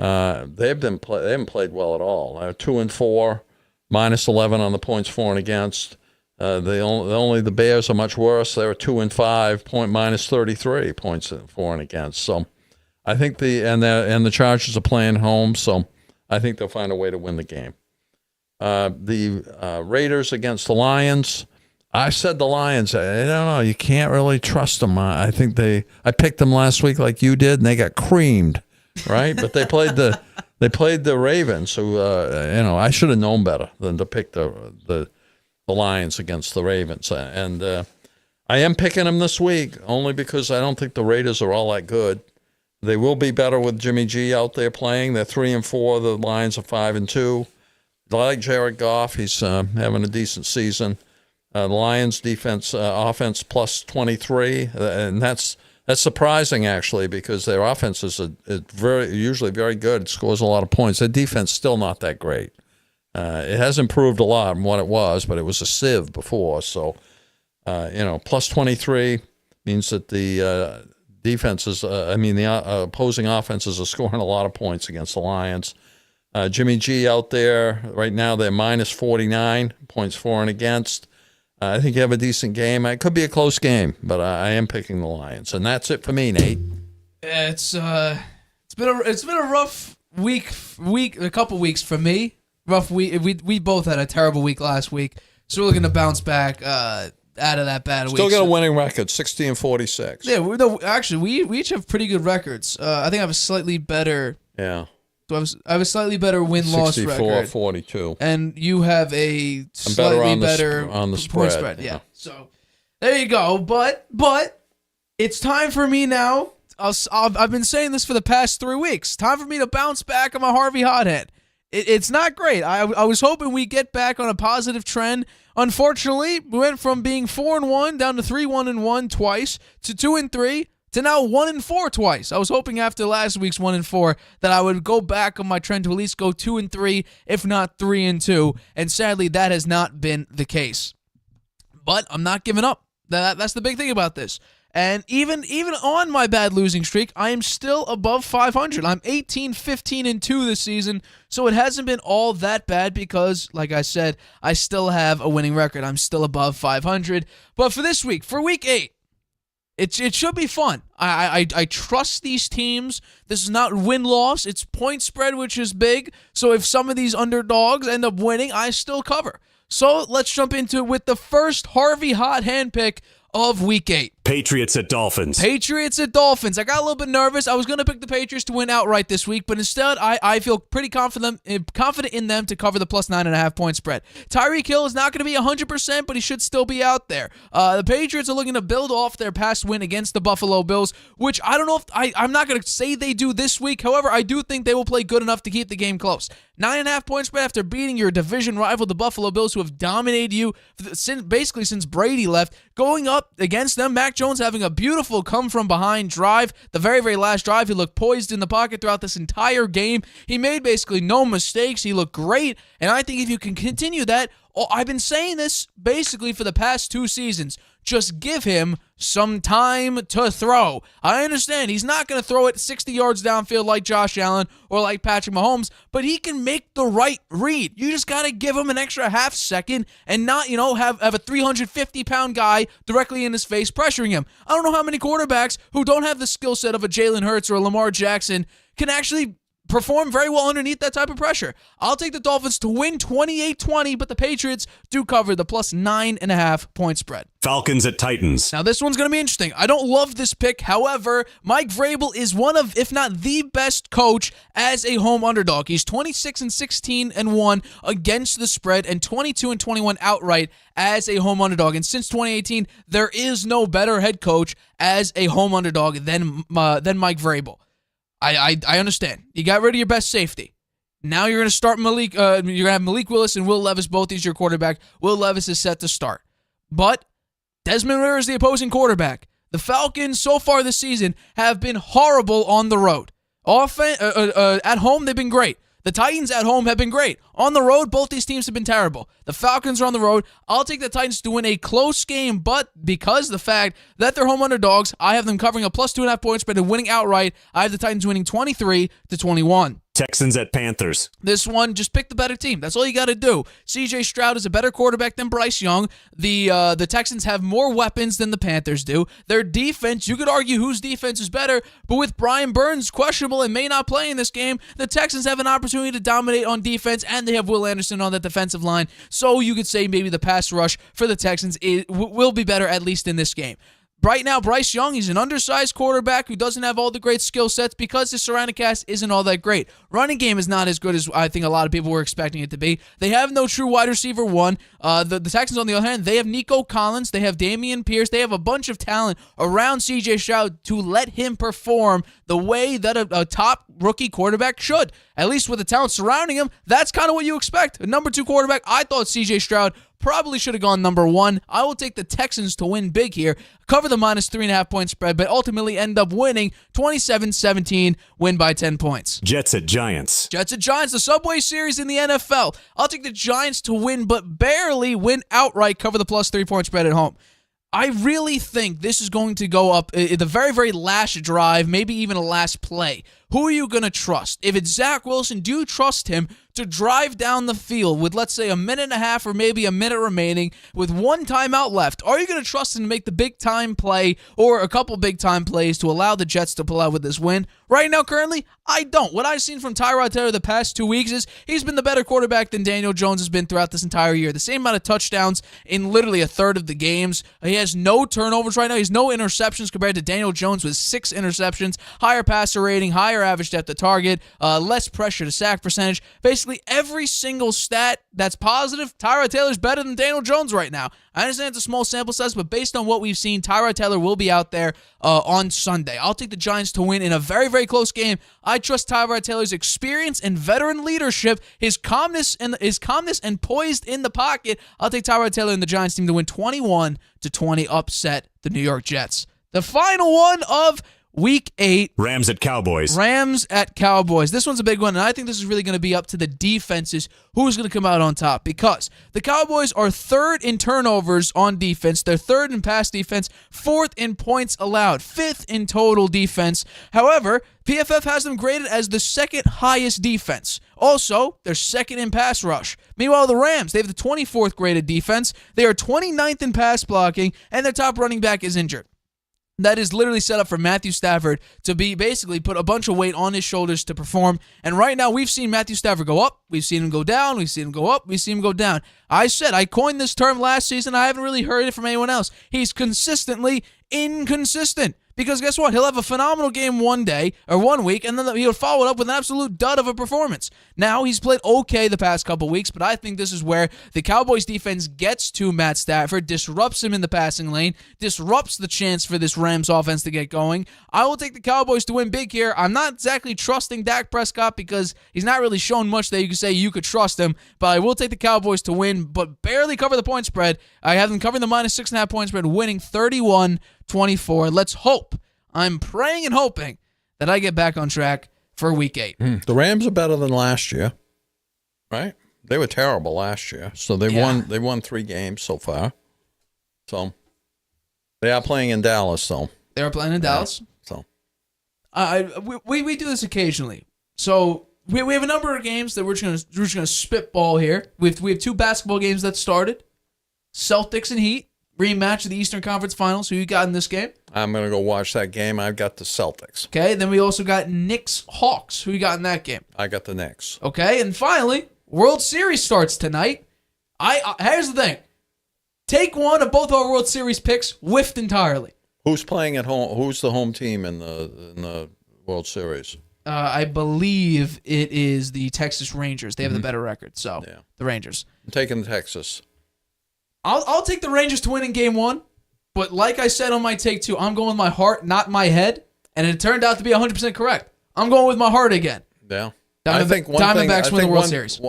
Speaker 2: They haven't played well at all. 2-4, minus 11 on the points for and against. The Bears are much worse. They're 2-5, minus 33 points for and against. So I think the Chargers are playing home. So I think they'll find a way to win the game. The Raiders against the Lions. I said the Lions. I don't know. You can't really trust them. I think I picked them last week like you did, and they got creamed, right? But they played the Ravens, who I should have known better than to pick the Lions against the Ravens. And I am picking them this week only because I don't think the Raiders are all that good. They will be better with Jimmy G out there playing. They're 3-4. The Lions are 5-2. I like Jared Goff. He's having a decent season. The Lions defense, offense plus 23, and that's surprising actually because their offense is usually very good. It scores a lot of points. Their defense still not that great. It has improved a lot from what it was, but it was a sieve before. So, plus 23 means that the defenses, the opposing offenses are scoring a lot of points against the Lions. Jimmy G out there right now, they're minus 49 points for and against. I think you have a decent game. It could be a close game, but I am picking the Lions, and that's it for me, Nate.
Speaker 1: Yeah, it's been a rough week, a couple weeks for me. Rough week. We both had a terrible week last week, so we're looking to bounce back out of that bad week.
Speaker 2: Still got a winning record, 60-46.
Speaker 1: Yeah, actually, we each have pretty good records. I think I have a slightly better.
Speaker 2: Yeah.
Speaker 1: So I have a slightly better win-loss record.
Speaker 2: 64-42.
Speaker 1: And you have a slightly better
Speaker 2: on the
Speaker 1: point
Speaker 2: spread.
Speaker 1: Yeah. So there you go. But it's time for me now. I've been saying this for the past 3 weeks. Time for me to bounce back on my Harvey hothead. It's not great. I was hoping we get back on a positive trend. Unfortunately, we went from being 4-1 down to 3-1-1 twice to 2-3 to now 1-4 twice. I was hoping after last week's 1-4 that I would go back on my trend to at least go 2-3, if not 3-2. And sadly, that has not been the case. But I'm not giving up. That's the big thing about this. And even on my bad losing streak, I am still above 500. I'm 18-15-2 this season, so it hasn't been all that bad because, like I said, I still have a winning record. I'm still above 500. But for this week, for week 8, it should be fun. I trust these teams. This is not win-loss. It's point spread, which is big. So if some of these underdogs end up winning, I still cover. So let's jump into it with the first Harvey hot hand pick of week 8.
Speaker 6: Patriots at Dolphins.
Speaker 1: Patriots at Dolphins. I got a little bit nervous. I was going to pick the Patriots to win outright this week, but instead I feel pretty confident in them to cover the plus 9.5 point spread. Tyreek Hill is not going to be 100%, but he should still be out there. The Patriots are looking to build off their past win against the Buffalo Bills, which I don't know if I'm not going to say they do this week. However, I do think they will play good enough to keep the game close. 9.5 point spread after beating your division rival, the Buffalo Bills, who have dominated you since Brady left. Going up against them, Mac Jones having a beautiful come-from-behind drive. The very, very last drive, he looked poised in the pocket throughout this entire game. He made basically no mistakes. He looked great, and I think if you can continue that, I've been saying this basically for the past 2 seasons. Just give him some time to throw. I understand he's not going to throw it 60 yards downfield like Josh Allen or like Patrick Mahomes, but he can make the right read. You just got to give him an extra half second and not, have a 350-pound guy directly in his face pressuring him. I don't know how many quarterbacks who don't have the skill set of a Jalen Hurts or a Lamar Jackson can actually perform very well underneath that type of pressure. I'll take the Dolphins to win 28-20, but the Patriots do cover the plus 9.5 point spread.
Speaker 6: Falcons at Titans.
Speaker 1: Now, this one's going to be interesting. I don't love this pick. However, Mike Vrabel is one of, if not the best coach as a home underdog. He's 26-16-1 against the spread and 22-21 outright as a home underdog. And since 2018, there is no better head coach as a home underdog than Mike Vrabel. I understand. You got rid of your best safety. Now you're going to start Malik. You're going to have Malik Willis and Will Levis both as your quarterback. Will Levis is set to start. But Desmond Ridder is the opposing quarterback. The Falcons so far this season have been horrible on the road. At home, they've been great. The Titans at home have been great. On the road, both these teams have been terrible. The Falcons are on the road. I'll take the Titans to win a close game, but because of the fact that they're home underdogs, I have them covering a plus 2.5 point spread and winning outright. I have the Titans winning 23-21.
Speaker 6: Texans at Panthers.
Speaker 1: This one, just pick the better team. That's all you got to do. C.J. Stroud is a better quarterback than Bryce Young. The Texans have more weapons than the Panthers do. Their defense, you could argue whose defense is better, but with Brian Burns questionable and may not play in this game, the Texans have an opportunity to dominate on defense, and they have Will Anderson on that defensive line. So you could say maybe the pass rush for the Texans will be better, at least in this game. Right now, Bryce Young, he's an undersized quarterback who doesn't have all the great skill sets because his surrounding cast isn't all that great. Running game is not as good as I think a lot of people were expecting it to be. They have no true wide receiver one. The Texans, on the other hand, they have Nico Collins. They have Damian Pierce. They have a bunch of talent around C.J. Stroud to let him perform the way that a top rookie quarterback should. At least with the talent surrounding him, that's kind of what you expect. A number 2 quarterback, I thought C.J. Stroud probably should have gone number 1. I will take the Texans to win big here, cover the minus 3.5 point spread, but ultimately end up winning 27-17, win by 10 points.
Speaker 6: Jets at Giants.
Speaker 1: Jets at Giants, the Subway Series in the NFL. I'll take the Giants to win, but barely win outright, cover the plus 3 point spread at home. I really think this is going to go up at the very, very last drive, maybe even a last play. Who are you going to trust? If it's Zach Wilson, do you trust him to drive down the field with, let's say, a minute and a half or maybe a minute remaining with 1 timeout left? Are you going to trust him to make the big-time play or a couple big-time plays to allow the Jets to pull out with this win? Right now, currently, I don't. What I've seen from Tyrod Taylor the past 2 weeks is he's been the better quarterback than Daniel Jones has been throughout this entire year. The same amount of touchdowns in literally a third of the games. He has no turnovers right now. He has no interceptions compared to Daniel Jones with 6 interceptions, higher passer rating, higher average depth of target, less pressure to sack percentage. Basically, every single stat that's positive, Tyrod Taylor's better than Daniel Jones right now. I understand it's a small sample size, but based on what we've seen, Tyrod Taylor will be out there on Sunday. I'll take the Giants to win in a very, very close game. I trust Tyrod Taylor's experience and veteran leadership, his calmness and poised in the pocket. I'll take Tyrod Taylor and the Giants team to win 21-20, upset the New York Jets. The final one of Week 8.
Speaker 6: Rams at Cowboys.
Speaker 1: Rams at Cowboys. This one's a big one, and I think this is really going to be up to the defenses who's going to come out on top, because the Cowboys are 3rd in turnovers on defense. They're 3rd in pass defense, 4th in points allowed, 5th in total defense. However, PFF has them graded as the 2nd highest defense. Also, they're 2nd in pass rush. Meanwhile, the Rams, they have the 24th graded defense. They are 29th in pass blocking, and their top running back is injured. That is literally set up for Matthew Stafford to be basically put a bunch of weight on his shoulders to perform. And right now, we've seen Matthew Stafford go up. We've seen him go down. We've seen him go up. We've seen him go down. I coined this term last season. I haven't really heard it from anyone else. He's consistently inconsistent. Because guess what? He'll have a phenomenal game one day or 1 week, and then he'll follow it up with an absolute dud of a performance. Now, he's played okay the past couple weeks, but I think this is where the Cowboys defense gets to Matt Stafford, disrupts him in the passing lane, disrupts the chance for this Rams offense to get going. I will take the Cowboys to win big here. I'm not exactly trusting Dak Prescott because he's not really shown much that you can say you could trust him, but I will take the Cowboys to win, but barely cover the point spread. I have them covering the minus 6.5 point spread, winning 31-24. Let's hope. I'm praying and hoping that I get back on track for Week 8.
Speaker 2: The Rams are better than last year, right? They were terrible last year, so they won 3 games so far. So they are playing in Dallas, though.
Speaker 1: They are playing in Dallas.
Speaker 2: So
Speaker 1: we do this occasionally. So we have a number of games that we're just gonna spitball here. We have 2 basketball games that started. Celtics and Heat. Rematch of the Eastern Conference Finals. Who you got in this game?
Speaker 2: I'm going to go watch that game. I've got the Celtics.
Speaker 1: Okay, then we also got Knicks-Hawks. Who you got in that game?
Speaker 2: I got the Knicks.
Speaker 1: Okay, and finally, World Series starts tonight. Here's the thing. Take one of both our World Series picks, whiffed entirely.
Speaker 2: Who's playing at home? Who's the home team in the World Series?
Speaker 1: I believe it is the Texas Rangers. They have the better record, so the Rangers.
Speaker 2: I'm taking Texas.
Speaker 1: I'll take the Rangers to win in Game 1, but like I said on my take 2, I'm going with my heart, not my head, and it turned out to be 100% correct. I'm going with my heart again.
Speaker 2: Yeah.
Speaker 1: Diamondbacks win the World Series.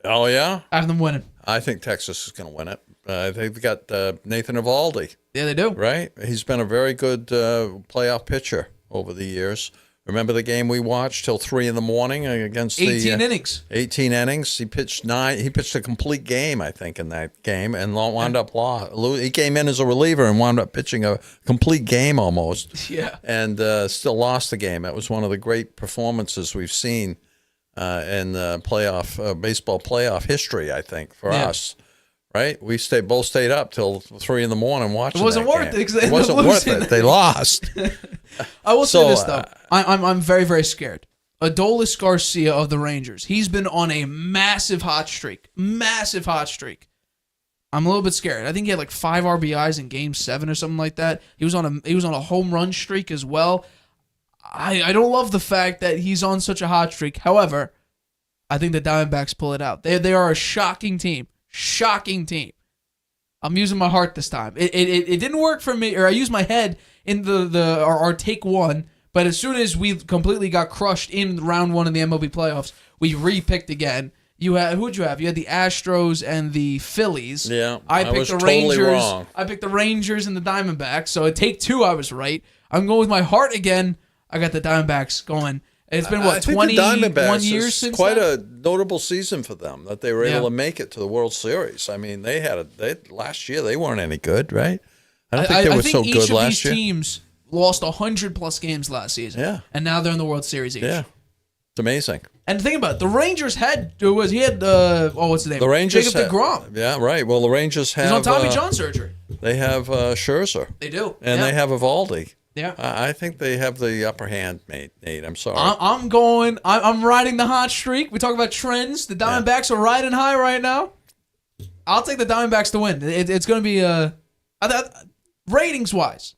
Speaker 2: Oh, yeah?
Speaker 1: I have them winning.
Speaker 2: I think Texas is going to win it. They've got Nathan Eovaldi.
Speaker 1: Yeah, they do.
Speaker 2: Right? He's been a very good playoff pitcher over the years. Remember the game we watched till 3 a.m. against
Speaker 1: 18 innings.
Speaker 2: 18 innings. He pitched 9. He pitched a complete game, I think, in that game, and wound up losing. He came in as a reliever and wound up pitching a complete game almost.
Speaker 1: Yeah.
Speaker 2: And still lost the game. That was one of the great performances we've seen in baseball playoff history, I think, for us. Right? We both stayed up till 3 a.m. watching.
Speaker 1: It wasn't worth it.
Speaker 2: It wasn't worth it. They lost.
Speaker 1: I will say this though. I'm very, very scared. Adolis Garcia of the Rangers. He's been on a massive hot streak. I'm a little bit scared. I think he had like 5 RBIs in Game 7 or something like that. He was on a home run streak as well. I don't love the fact that he's on such a hot streak. However, I think the Diamondbacks pull it out. They are a shocking team. Shocking team. I'm using my heart this time. It didn't work for me, or I used my head in our take one, but as soon as we completely got crushed in round 1 of the MLB playoffs, we re-picked again. Who'd you have? You had the Astros and the Phillies.
Speaker 2: Yeah,
Speaker 1: I picked
Speaker 2: was
Speaker 1: the
Speaker 2: totally
Speaker 1: Rangers.
Speaker 2: wrong.
Speaker 1: I picked the Rangers and the Diamondbacks. So at take 2, I was right. I'm going with my heart again. I got the Diamondbacks going. It's been, what, 21 years since
Speaker 2: quite
Speaker 1: that?
Speaker 2: a notable season for them that they were able to make it to the World Series. I mean, last year they weren't any good, right? I don't think they were so good last year.
Speaker 1: I think each of these teams lost 100-plus games last season.
Speaker 2: Yeah.
Speaker 1: And now they're in the World Series each.
Speaker 2: Yeah. It's amazing.
Speaker 1: And think about it. The Rangers what's his name?
Speaker 2: The Rangers
Speaker 1: Jacob deGrom.
Speaker 2: Yeah, right. Well, the Rangers have...
Speaker 1: He's on Tommy John surgery.
Speaker 2: They have Scherzer.
Speaker 1: They do.
Speaker 2: And they have Evaldi.
Speaker 1: Yeah.
Speaker 2: I think they have the upper hand, Nate. I'm sorry.
Speaker 1: I'm riding the hot streak. We talk about trends. The Diamondbacks are riding high right now. I'll take the Diamondbacks to win. It's going to be ratings-wise.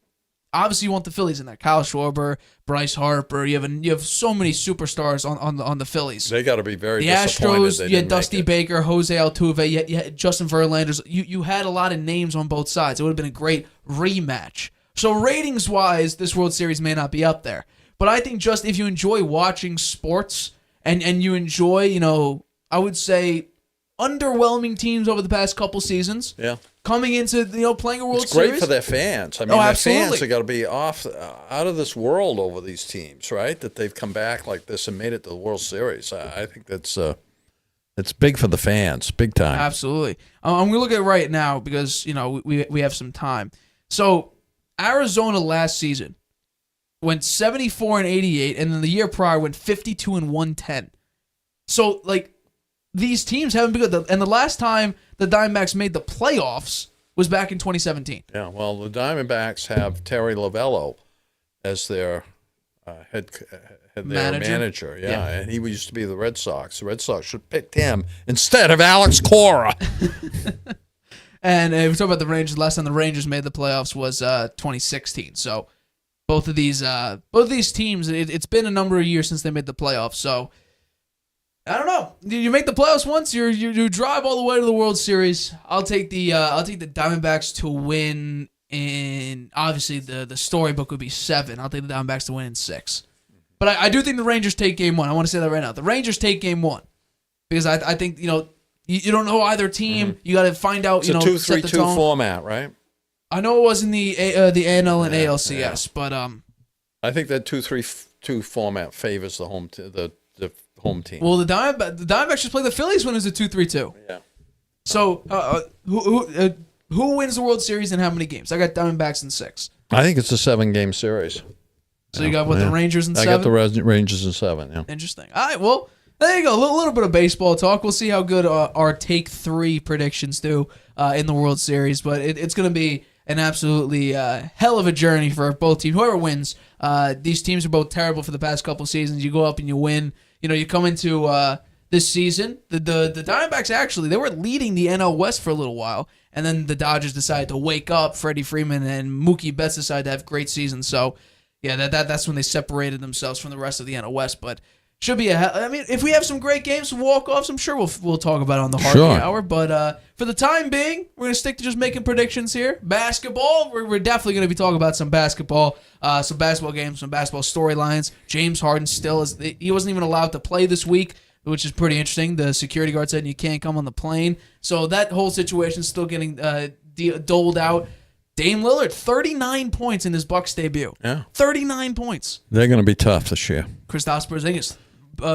Speaker 1: Obviously, you want the Phillies in there. Kyle Schwarber, Bryce Harper. You have so many superstars on the Phillies.
Speaker 2: They got to be very
Speaker 1: the
Speaker 2: disappointed.
Speaker 1: Astros, you had Dusty Baker, Jose Altuve, you had Justin Verlander. You had a lot of names on both sides. It would have been a great rematch. So ratings-wise, this World Series may not be up there. But I think just if you enjoy watching sports and you enjoy, I would say underwhelming teams over the past couple seasons.
Speaker 2: Yeah.
Speaker 1: Coming into playing a World
Speaker 2: It's great
Speaker 1: Series.
Speaker 2: for their fans. I mean, their
Speaker 1: absolutely.
Speaker 2: fans are got to be out of this world over these teams, right? That they've come back like this and made it to the World Series. I think that's it's big for the fans, big time.
Speaker 1: Absolutely. I'm going to look at it right now because we have some time. So Arizona last season went 74-88, and then the year prior went 52-110. So these teams haven't been good. And the last time the Diamondbacks made the playoffs was back in 2017.
Speaker 2: Yeah, well, the Diamondbacks have Terry Lovello as their manager. Yeah, and he used to be the Red Sox. The Red Sox should have picked him instead of Alex Cora.
Speaker 1: And if we talk about the Rangers, last time the Rangers made the playoffs was 2016. So both of these teams, it's been a number of years since they made the playoffs. So I don't know. You make the playoffs once, you drive all the way to the World Series. I'll take the Diamondbacks to win in, obviously the storybook would be 7. I'll take the Diamondbacks to win in 6. But I do think the Rangers take Game 1. I want to say that right now. The Rangers take Game 1 because I think you don't know either team. Mm-hmm. You got to find out.
Speaker 2: It's a 2-3-2 format, right?
Speaker 1: I know it was in the NL and ALCS, but
Speaker 2: I think that 2-3-2 format favors the home team.
Speaker 1: Well, the Diamondbacks just play the Phillies when it's a 2-3-2.
Speaker 2: Yeah.
Speaker 1: So who wins the World Series and how many games? I got Diamondbacks in 6.
Speaker 2: I think it's a 7-game series.
Speaker 1: So you got the Rangers in 7?
Speaker 2: I got the Rangers in 7. Yeah.
Speaker 1: Interesting. All right. Well, there you go. A little bit of baseball talk. We'll see how good our take 3 predictions do in the World Series, but it's going to be an absolutely hell of a journey for both teams. Whoever wins, these teams are both terrible for the past couple seasons. You go up and you win. You come into this season, the Diamondbacks actually, they were leading the NL West for a little while, and then the Dodgers decided to wake up. Freddie Freeman and Mookie Betts decided to have great seasons. So, yeah, that's when they separated themselves from the rest of the NL West. But should be if we have some great games, some walk-offs, I'm sure we'll talk about it on the Harvey Hour. But for the time being, we're going to stick to just making predictions here. Basketball, we're definitely going to be talking about some basketball games, some basketball storylines. James Harden he wasn't even allowed to play this week, which is pretty interesting. The security guard said you can't come on the plane. So that whole situation is still getting doled out. Dame Lillard, 39 points in his Bucks debut.
Speaker 2: Yeah.
Speaker 1: 39 points.
Speaker 2: They're going to be tough this year.
Speaker 1: Kristaps Porzingis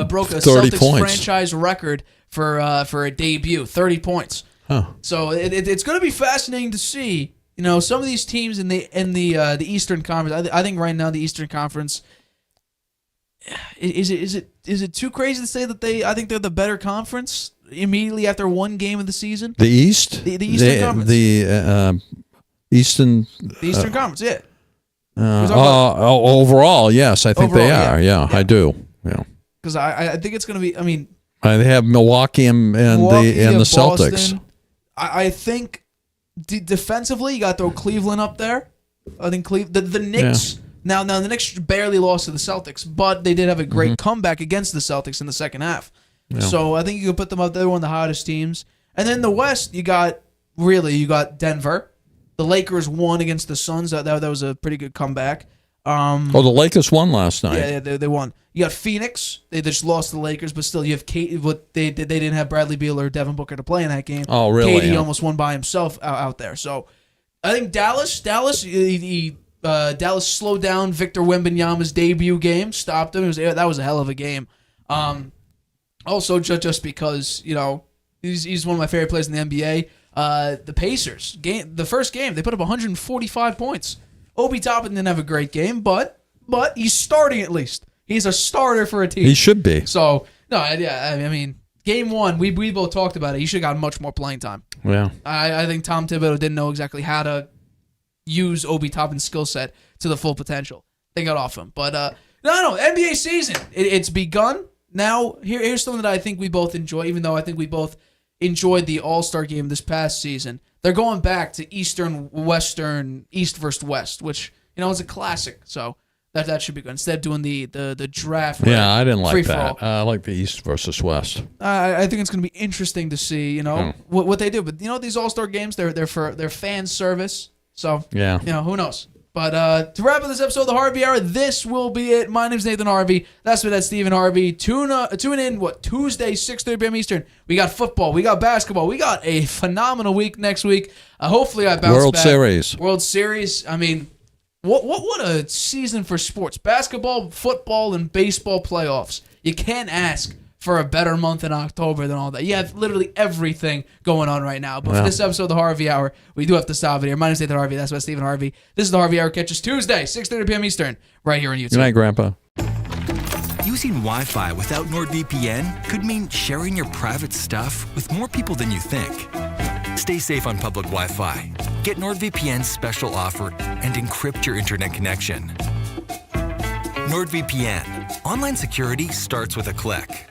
Speaker 1: broke a
Speaker 2: 30
Speaker 1: Celtics
Speaker 2: points.
Speaker 1: franchise record for a debut, 30 points.
Speaker 2: Huh.
Speaker 1: So it's going to be fascinating to see. Some of these teams in the Eastern Conference. I think right now the Eastern Conference is it too crazy to say that I think they're the better conference immediately after one game of the season?
Speaker 2: The East,
Speaker 1: the Eastern Conference,
Speaker 2: the Eastern
Speaker 1: Conference, yeah.
Speaker 2: Overall, yes, I think they are. Yeah, I do. Yeah,
Speaker 1: because I think it's going to be.
Speaker 2: They have Milwaukee and the Celtics.
Speaker 1: I think defensively, you got to throw Cleveland up there. I think the Knicks. Now the Knicks barely lost to the Celtics, but they did have a great comeback against the Celtics in the second half. Yeah. So I think you can put them up there, one of the hottest teams. And then the West, you got Denver. The Lakers won against the Suns. That was a pretty good comeback.
Speaker 2: The Lakers won last night.
Speaker 1: Yeah, they won. You got Phoenix. They just lost to the Lakers, but still, you have Kate. What they didn't have Bradley Beal or Devin Booker to play in that game.
Speaker 2: Oh, really?
Speaker 1: KD almost won by himself out there. So I think Dallas, Dallas slowed down Victor Wembanyama's debut game, stopped him. That was a hell of a game. Also, just because he's one of my favorite players in the NBA. The Pacers the first game, they put up 145 points. Obi Toppin didn't have a great game, but he's starting at least. He's a starter for a team.
Speaker 2: He should be.
Speaker 1: So no, yeah, I mean, game one, we both talked about it. He should have gotten much more playing time.
Speaker 2: Yeah,
Speaker 1: I think Tom Thibodeau didn't know exactly how to use Obi Toppin's skill set to the full potential. They got off him, but no, NBA season it's begun. Now here's something that I think we both enjoy, even though I think we both enjoyed the All-Star game this past season. They're going back to Eastern, Western, East versus West, which is a classic. So that should be good. Instead of doing the draft.
Speaker 2: Yeah, I didn't like that. I like the East versus West.
Speaker 1: I think it's going to be interesting to see what they do. But these All-Star games, they're for their fan service. So
Speaker 2: yeah,
Speaker 1: who knows. But to wrap up this episode of the Harvey Hour, this will be it. My name's Nathan Harvey. That's Stephen Harvey. Tune in, Tuesday, 6:30 p.m. Eastern. We got football. We got basketball. We got a phenomenal week next week. Hopefully I bounce back. World Series. I mean, what a season for sports. Basketball, football, and baseball playoffs. You can't ask for a better month in October than all that. You have literally everything going on right now. But for this episode of the Harvey Hour, we do have to stop it here. My name's Nathan Harvey. That's Stephen Harvey. This is the Harvey Hour. Catch us Tuesday, 6:30 p.m. Eastern, right here on YouTube.
Speaker 2: Good night, Grandpa.
Speaker 5: Using Wi-Fi without NordVPN could mean sharing your private stuff with more people than you think. Stay safe on public Wi-Fi. Get NordVPN's special offer and encrypt your internet connection. NordVPN. Online security starts with a click.